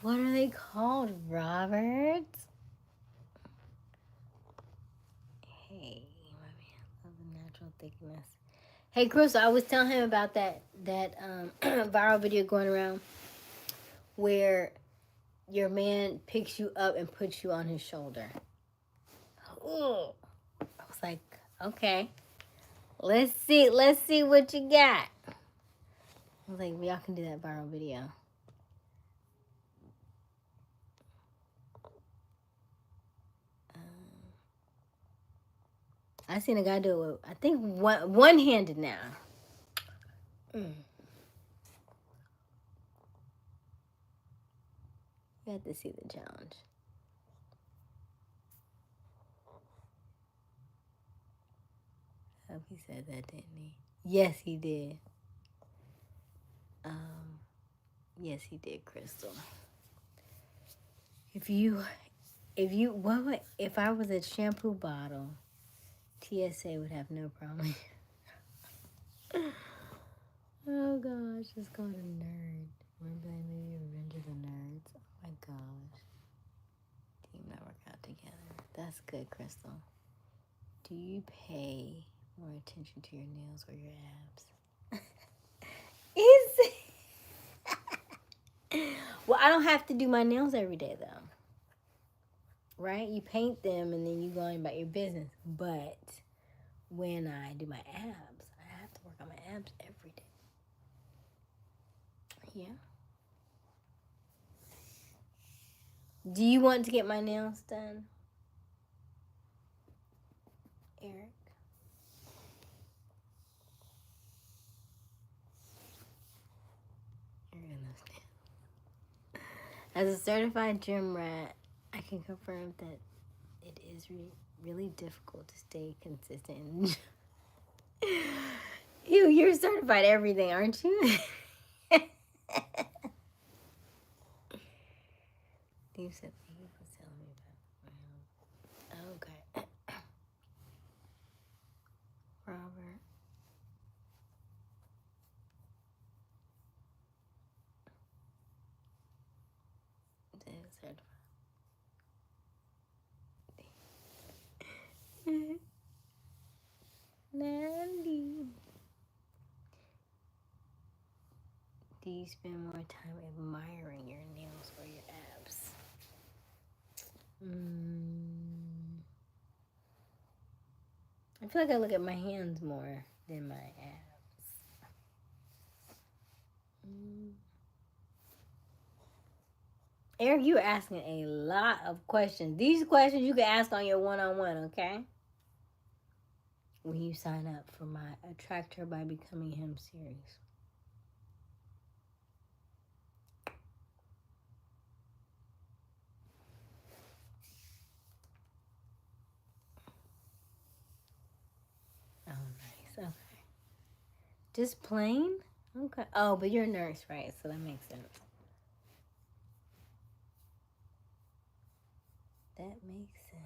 What are they called, Robert? Hey, my man, love the natural thickness. Hey, Chris, I was telling him about that viral video going around where your man picks you up and puts you on his shoulder. Ooh. I was like, okay, let's see what you got. I was like, y'all can do that viral video. I seen a guy do it. I think one-handed now. You have to see the challenge. I hope he said that, didn't he? Yes, he did. Yes, he did, Crystal. If I was a shampoo bottle, TSA would have no problem. Oh gosh, it's called a nerd. Remember that movie, Revenge of the Nerds? Oh my gosh. Team that work out together. That's good, Crystal. Do you pay more attention to your nails or your abs? Is it? Well, I don't have to do my nails every day though. Right? You paint them and then you go about your business. But when I do my abs, I have to work on my abs every day. Yeah. Do you want to get my nails done, Eric? As a certified gym rat, I can confirm that it is really difficult to stay consistent. You're certified everything, aren't you? You said thank you for telling me about. Okay. Robert. Certified. Nandy. Do you spend more time admiring your nails or your abs? I feel like I look at my hands more than my abs. Eric, you're asking a lot of questions. These questions you can ask on your one-on-one, okay? When you sign up for my Attract Her by Becoming Him series. Oh, nice. Okay. Just plain? Okay. Oh, but you're a nurse, right? So that makes sense. That makes sense.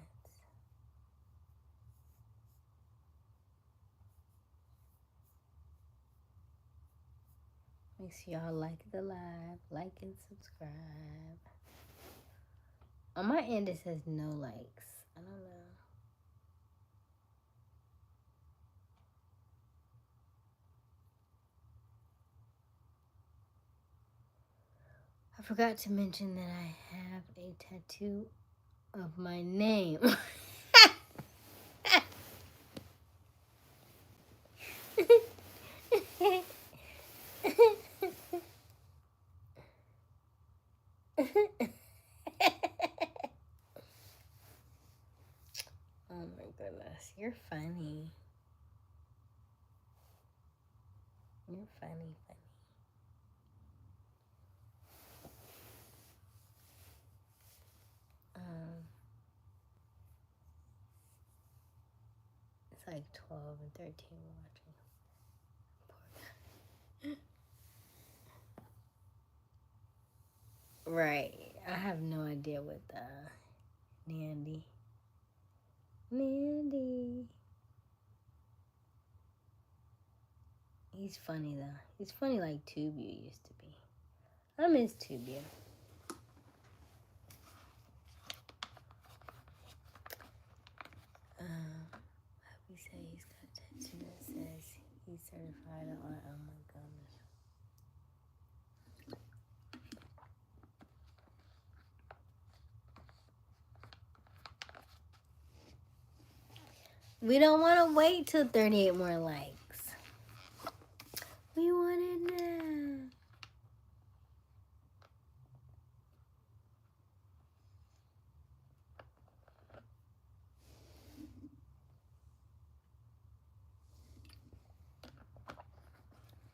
Make sure y'all like the live, like and subscribe. On my end, it says no likes. I don't know. I forgot to mention that I have a tattoo of my name. Oh my goodness, you're funny. You're funny. It's like 12 and 13 watching. Right. I have no idea what Nandy. He's funny though. He's funny like Tubio used to be. I miss Tubio. We say he's got a tattoo that says he's certified on. Oh my goodness. We don't want to wait till 38 more likes. We want it now.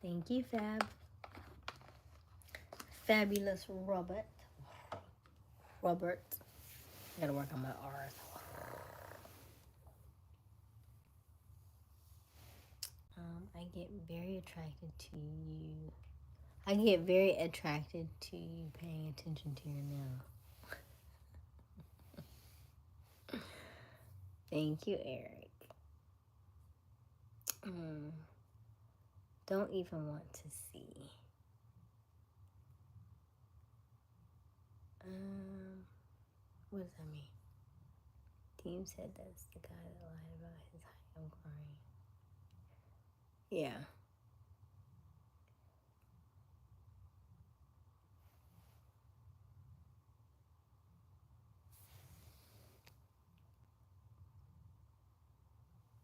Thank you, Fab. Fabulous Robert. I gotta work on my R's. I get very attracted to you. I get very attracted to you paying attention to your nail. Thank you, Eric. Don't even want to see. What does that mean? Team said that's the guy that lied about his height. I'm crying. Yeah.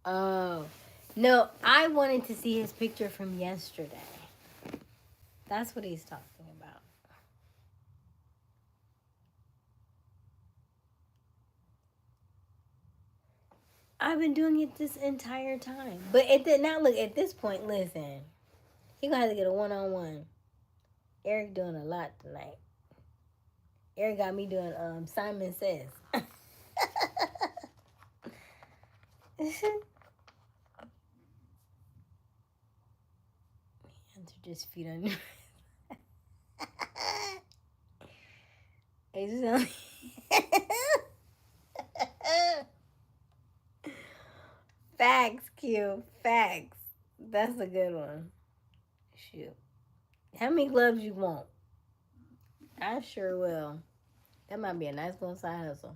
Oh. No, I wanted to see his picture from yesterday. That's what he's talking about. I've been doing it this entire time. But now look, at this point, listen. He gonna have to get a one-on-one. Eric doing a lot tonight. Eric got me doing Simon Says. Just feet under. Aysia. Facts, Q. Facts. That's a good one. Shoot. How many gloves you want? I sure will. That might be a nice little side hustle.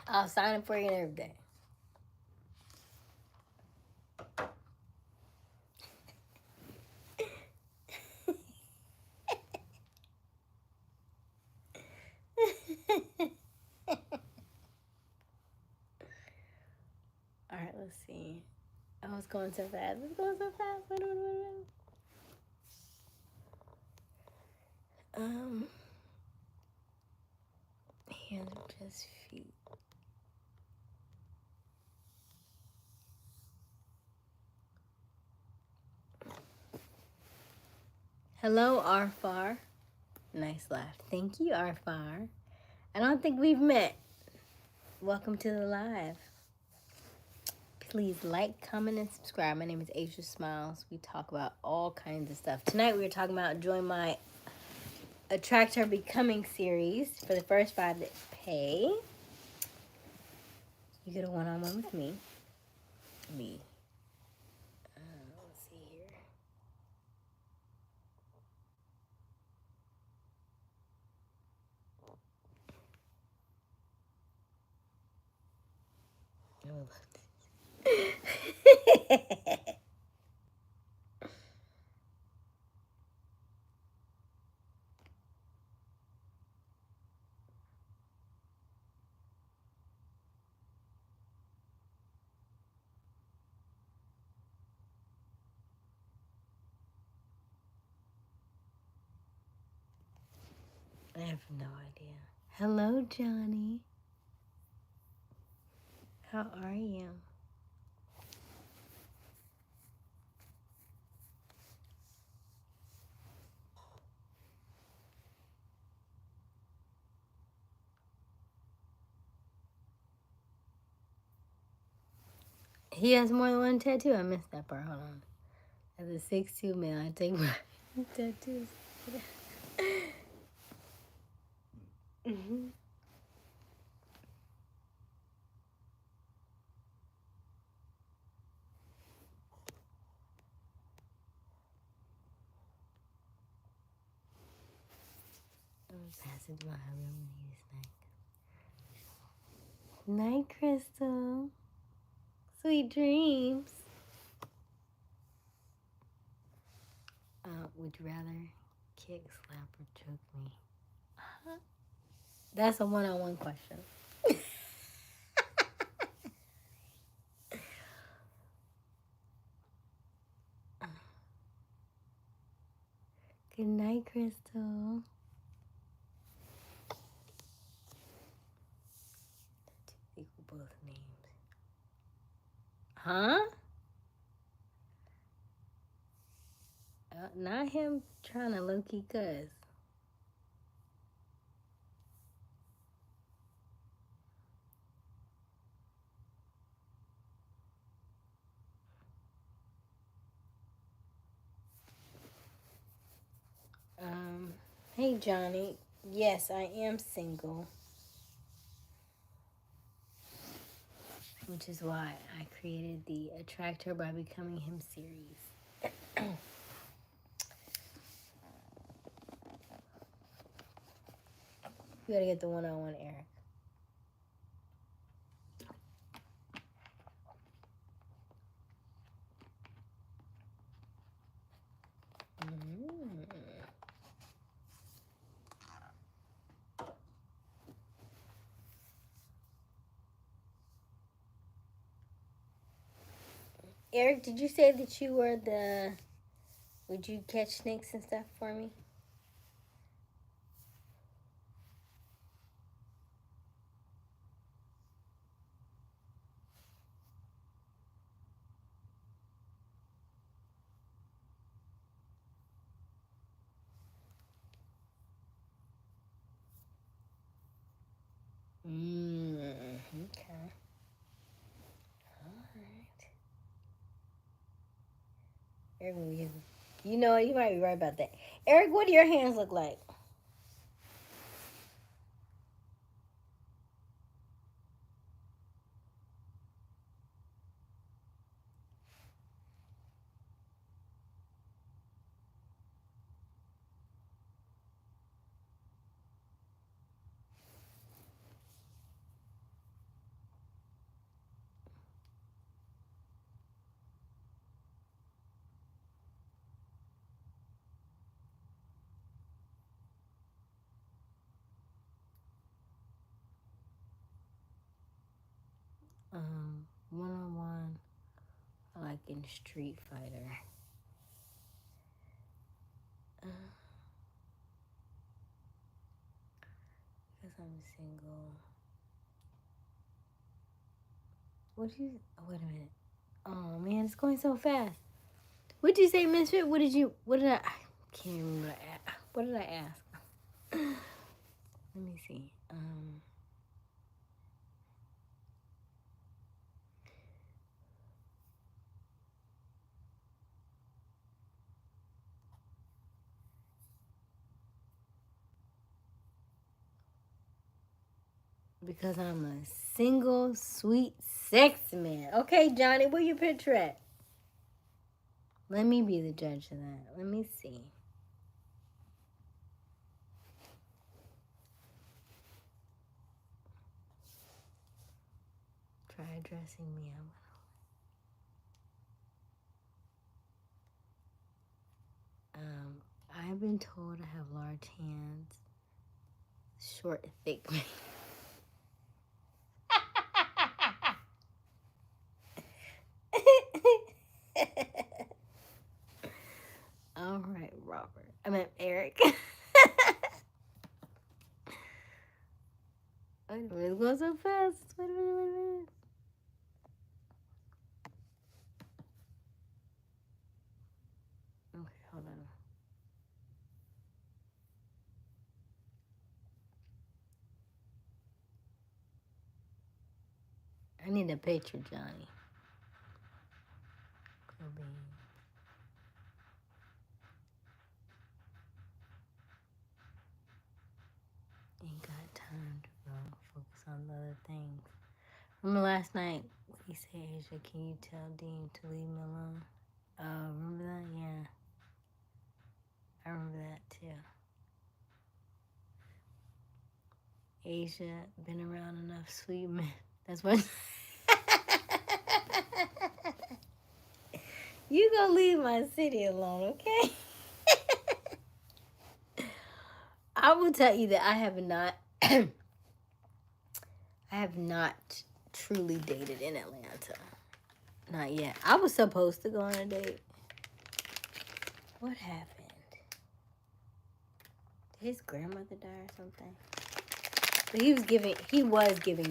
I'll sign it for you and everything. Alright, let's see. Oh, it's going so fast. It's going so fast. Wait. Hands are just feet. Hello, Arfar. Nice laugh. Thank you, Arfar. I don't think we've met. Welcome to the live. Please like, comment, and subscribe. My name is Aysia Smiles. We talk about all kinds of stuff. Tonight we are talking about join my Attract Her Becoming series. For the first 5 that pay, you get a one-on-one with me. Let's see here. I have no idea. Hello, Johnny. How are you? He has more than one tattoo. I missed that part. Hold on. As a 6'2" male, I take my tattoos. Pass it to my hubby. I'm gonna eat a snack. Night, Crystal. Sweet dreams. Would you rather kick, slap, or choke me? That's a one-on-one question. Good night, Crystal. Equal both names. Huh? Not him trying to low-key cuss. Hey, Johnny. Yes, I am single. Which is why I created the Attract Her by Becoming Him series. You gotta get the one-on-one, Eric. Eric, did you say that you were the... Would you catch snakes and stuff for me? Okay. All right. Eric, you know what? You might be right about that. Eric, what do your hands look like? One-on-one, like in Street Fighter. Because I'm single. What did you? Oh, wait a minute. Oh man, it's going so fast. What did you say, Misfit? What did I can't remember. What did I ask? Let me see. Because I'm a single, sweet, sexy man. Okay, Johnny, where your picture at? Let me be the judge of that. Let me see. Try dressing me up. I've been told I have large hands, short, thick. All right, Robert. I meant Eric. Wait a minute, it's going so fast. Wait a minute. Okay, hold on. I need a picture, Johnny. Could be. Ain't got time to go focus on the other things. Remember last night when he said, Aysia, can you tell Dean to leave me alone? Oh, remember that? Yeah. I remember that too. Aysia, been around enough sweet men. That's what. You gonna leave my city alone, okay? I will tell you that I have not truly dated in Atlanta. Not yet. I was supposed to go on a date. What happened? Did his grandmother die or something? But he was giving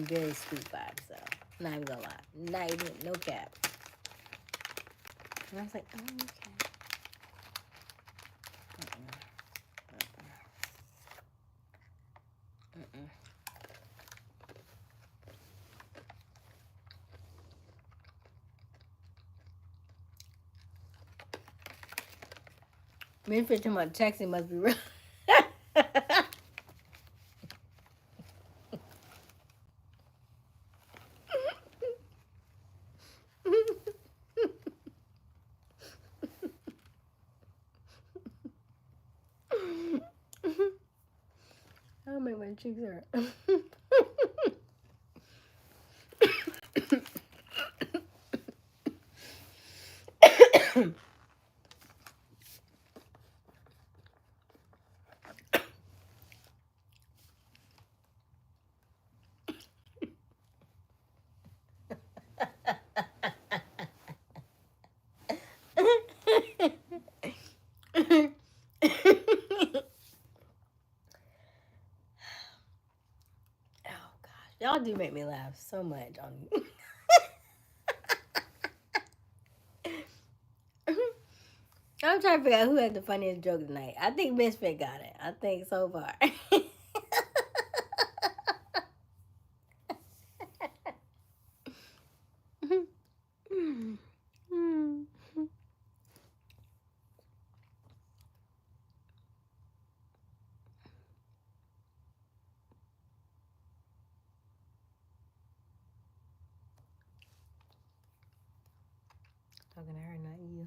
very sweet vibes though. Not even gonna lie. Not even, no cap. And I was like, oh, okay. Minfit talking about texting must be real. That'll make my cheeks hurt. Y'all do make me laugh so much on you. I'm trying to figure out who had the funniest joke tonight. I think Misfit got it. I think so far. Talking to her, not you.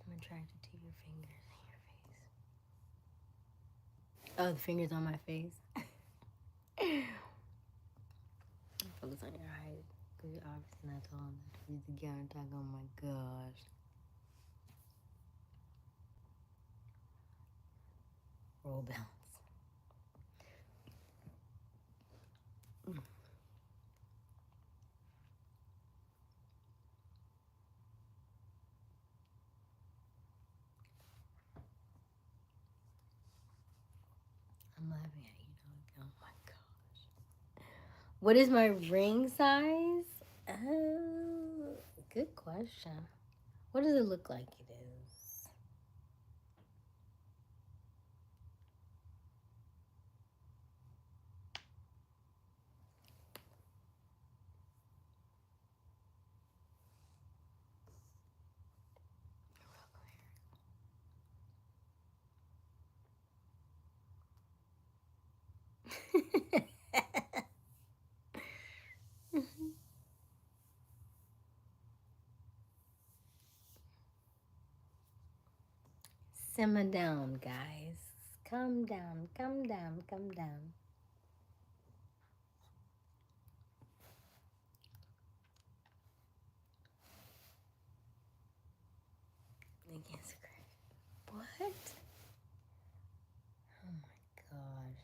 I'm attracted to your fingers in your face. Oh, the fingers on my face. Focus on your height. Because you're obviously not tall enough to be together and talk, oh my gosh. Roll balance. I'm laughing at you. Oh my gosh. What is my ring size? Good question. What does it look like it is? Simmer down, guys. Calm down, calm down, calm down. Against what? Oh my gosh.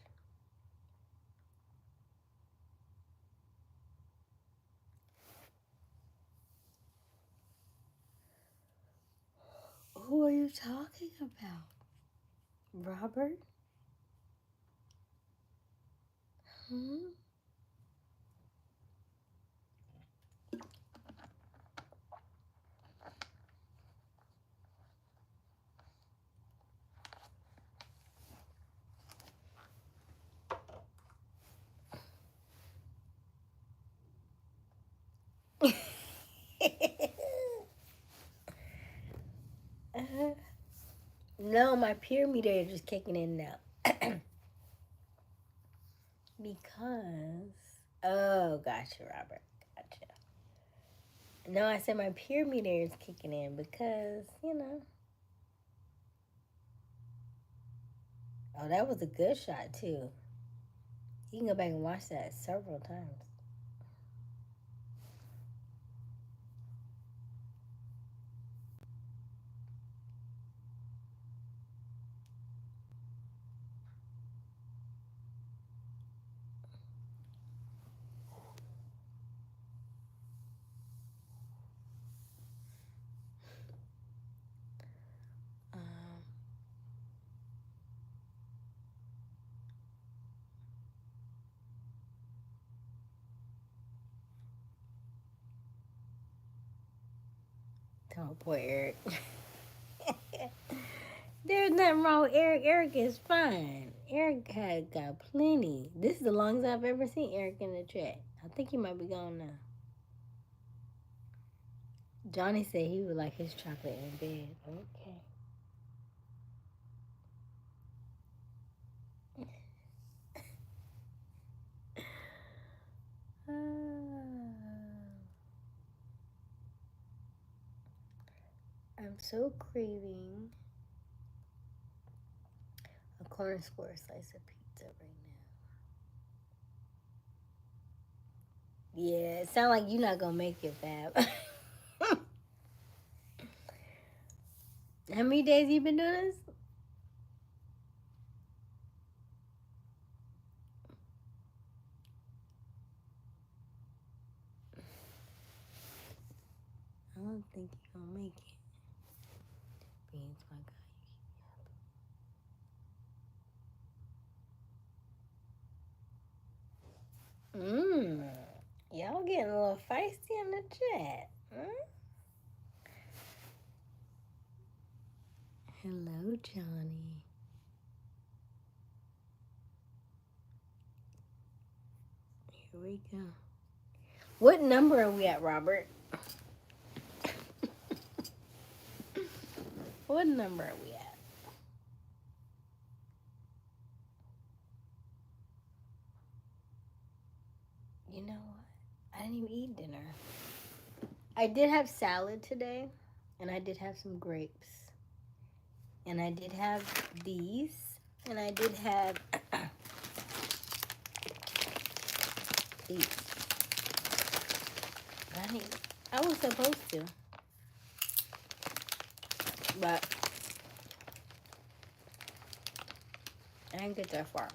Who are you talking about? Robert? Hmm? No, my peer meter is just kicking in now. Because, oh, gotcha, Robert. Gotcha. No, I said my peer meter is kicking in because, you know. Oh, that was a good shot, too. You can go back and watch that several times. Oh, poor Eric. There's nothing wrong with Eric. Eric is fine. Eric had got plenty. This is the longest I've ever seen Eric in the chat. I think he might be gone now. Johnny said he would like his chocolate in bed. Okay. I'm so craving a corn square slice of pizza right now. Yeah, it sounds like you're not gonna make it, Fab. How many days you been doing this? I don't think you're gonna make it. Beans, my God. Y'all getting a little feisty in the chat. Hello, Johnny. Here we go. What number are we at, Robert? What number are we at? You know what? I didn't even eat dinner. I did have salad today, and I did have some grapes, and I did have these, and I did have these. I was supposed to, but I didn't get that far.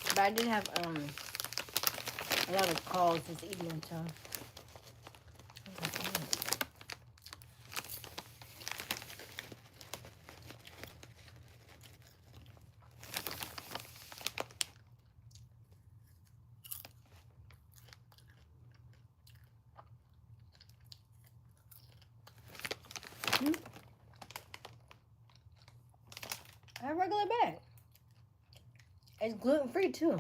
But I did have a lot of calls this evening, so. A regular bag. It's gluten free too.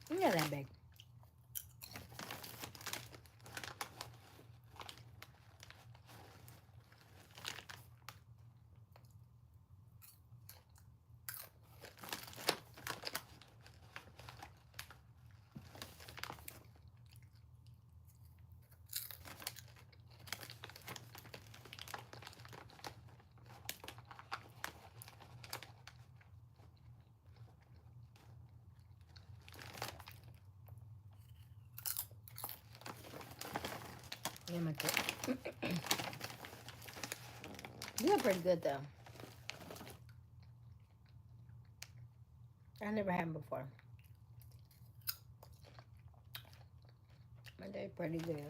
Not that big. Yeah, my good. You're pretty good though. I never had them before. But they're pretty good.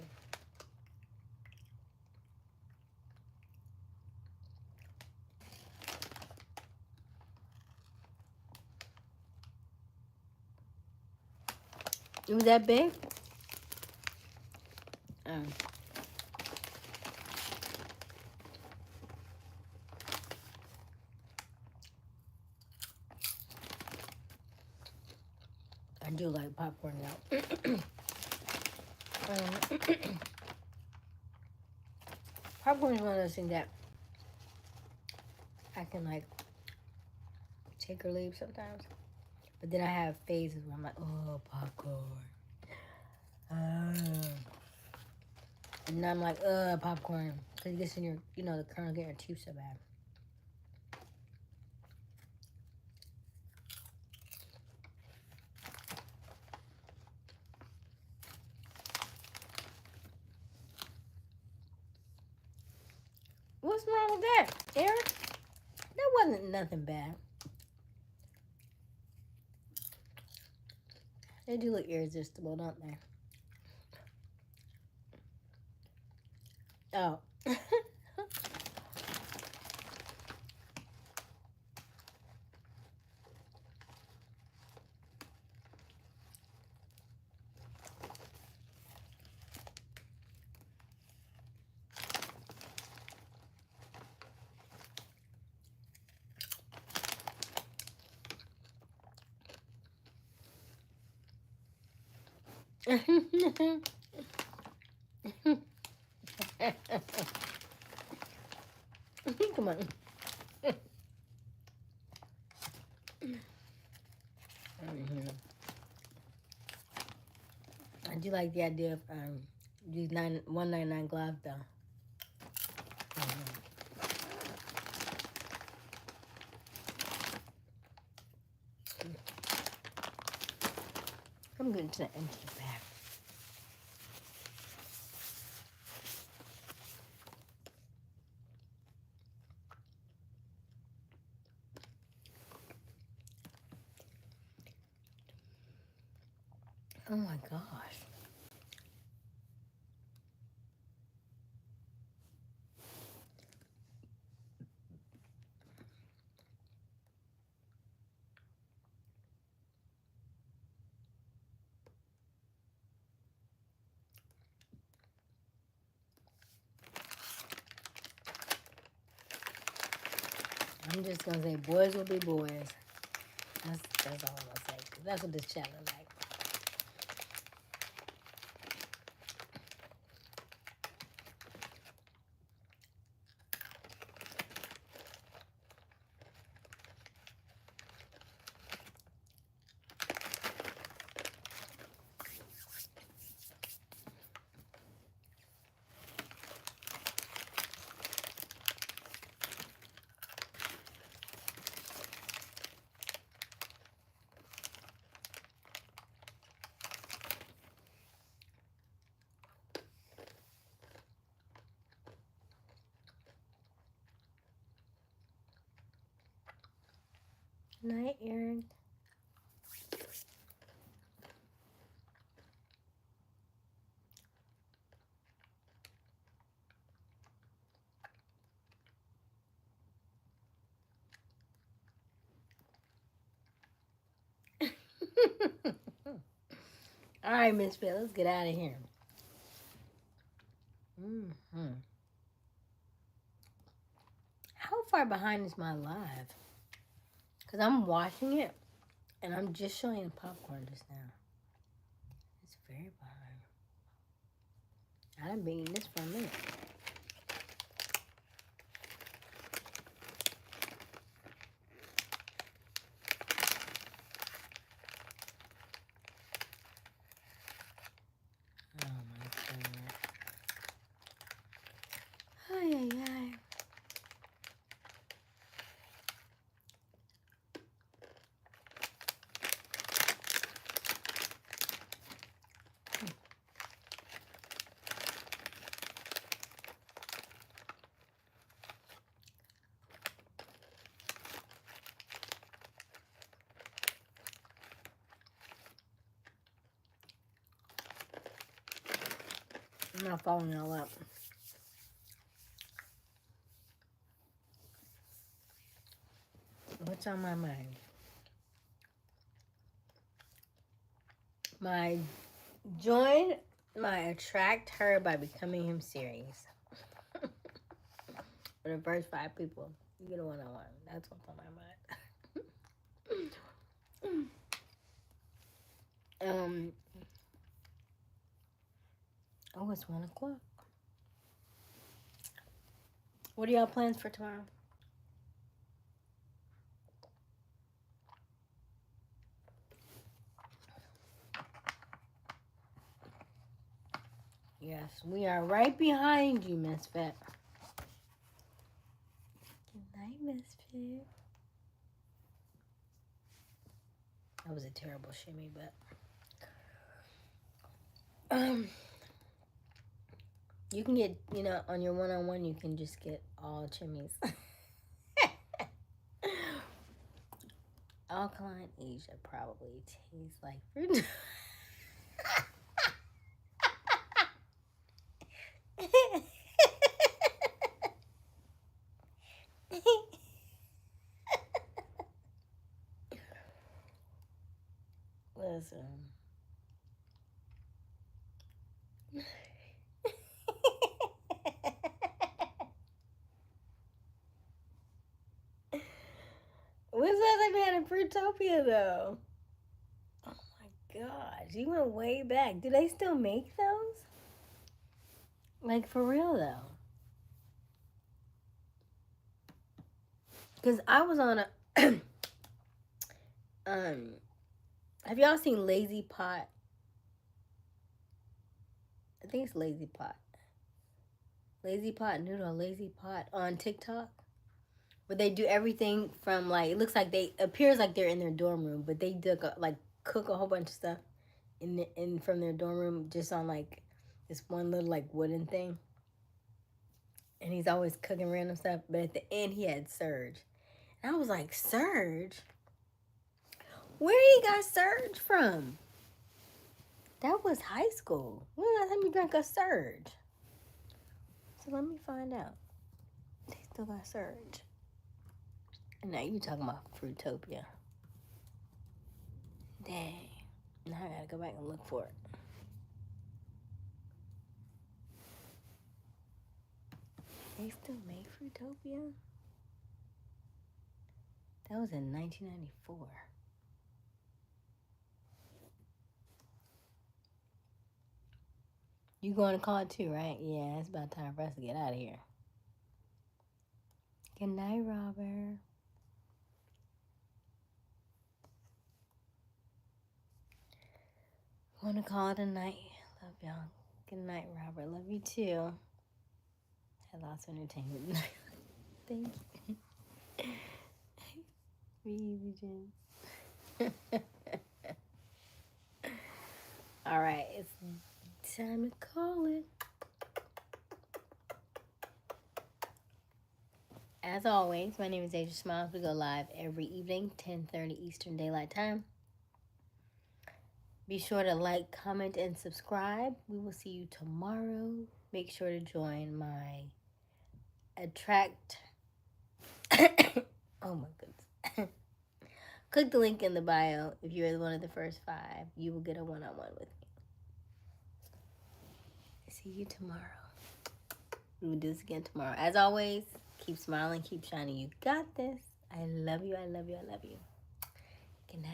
It was that big? Oh. I do like popcorn now. Popcorn is one of those things that I can like take or leave sometimes. But then I have phases where I'm like, oh, popcorn. And then I'm like, popcorn. Because it gets in your, the kernel get in your teeth so bad. What's wrong with that, Aaron? That wasn't nothing bad. They do look irresistible, don't they? Oh. Come on. I do like the idea of these $1.99 gloves though. I'm getting to the end of the bag. Oh my gosh. I'm just gonna say boys will be boys. That's all I'm gonna say. 'Cause that's what this chat looks like. Night, Aaron. All right, Miss Phil, let's get out of here. How far behind is my live? Because I'm watching it, and I'm just showing popcorn just now. It's very behind. I done been eating this for a minute. Oh my god. Ay, ay, ay. I'm not following y'all up. What's on my mind? My join my attract her by becoming him series. For the first 5 people, you get a one-on-one. That's what's on my mind. Oh, it's 1 o'clock. What are y'all plans for tomorrow? Yes, we are right behind you, Misfit. Good night, Misfit. That was a terrible shimmy, but you can get, on your one-on-one, you can just get all chimneys. Alkaline Asia probably tastes like fruit. Listen. When's the last time you had a Fruitopia, though? Oh my gosh, you went way back. Do they still make those? Like, for real, though? Because I was on a... have y'all seen Lazy Pot? I think it's Lazy Pot. Lazy Pot Noodle, Lazy Pot on TikTok. Where they do everything from, like, it looks like appears like they're in their dorm room, but they cook a whole bunch of stuff from their dorm room just on, like, this one little, like, wooden thing. And he's always cooking random stuff. But at the end, he had Surge. And I was like, Surge? Where he got Surge from? That was high school. When was the last time you drank a Surge? So let me find out. They still got Surge. And now you talking about Fruitopia. Dang. Now I gotta go back and look for it. They still make Fruitopia? That was in 1994. You going to call too, right? Yeah, it's about time for us to get out of here. Good night, Robert. Want to call it a night. Love y'all. Good night, Robert. Love you too. Had lots of entertainment. Thank you. Be easy, Jen. All right, it's time to call it. As always, my name is Aysia Smiles. We go live every evening, 10:30 Eastern Daylight Time. Be sure to like, comment, and subscribe. We will see you tomorrow. Make sure to join my attract. Oh my goodness. Click the link in the bio. If you're one of the first 5, you will get a one-on-one with me. See you tomorrow. We will do this again tomorrow. As always, keep smiling, keep shining. You got this. I love you. I love you. I love you. Good night.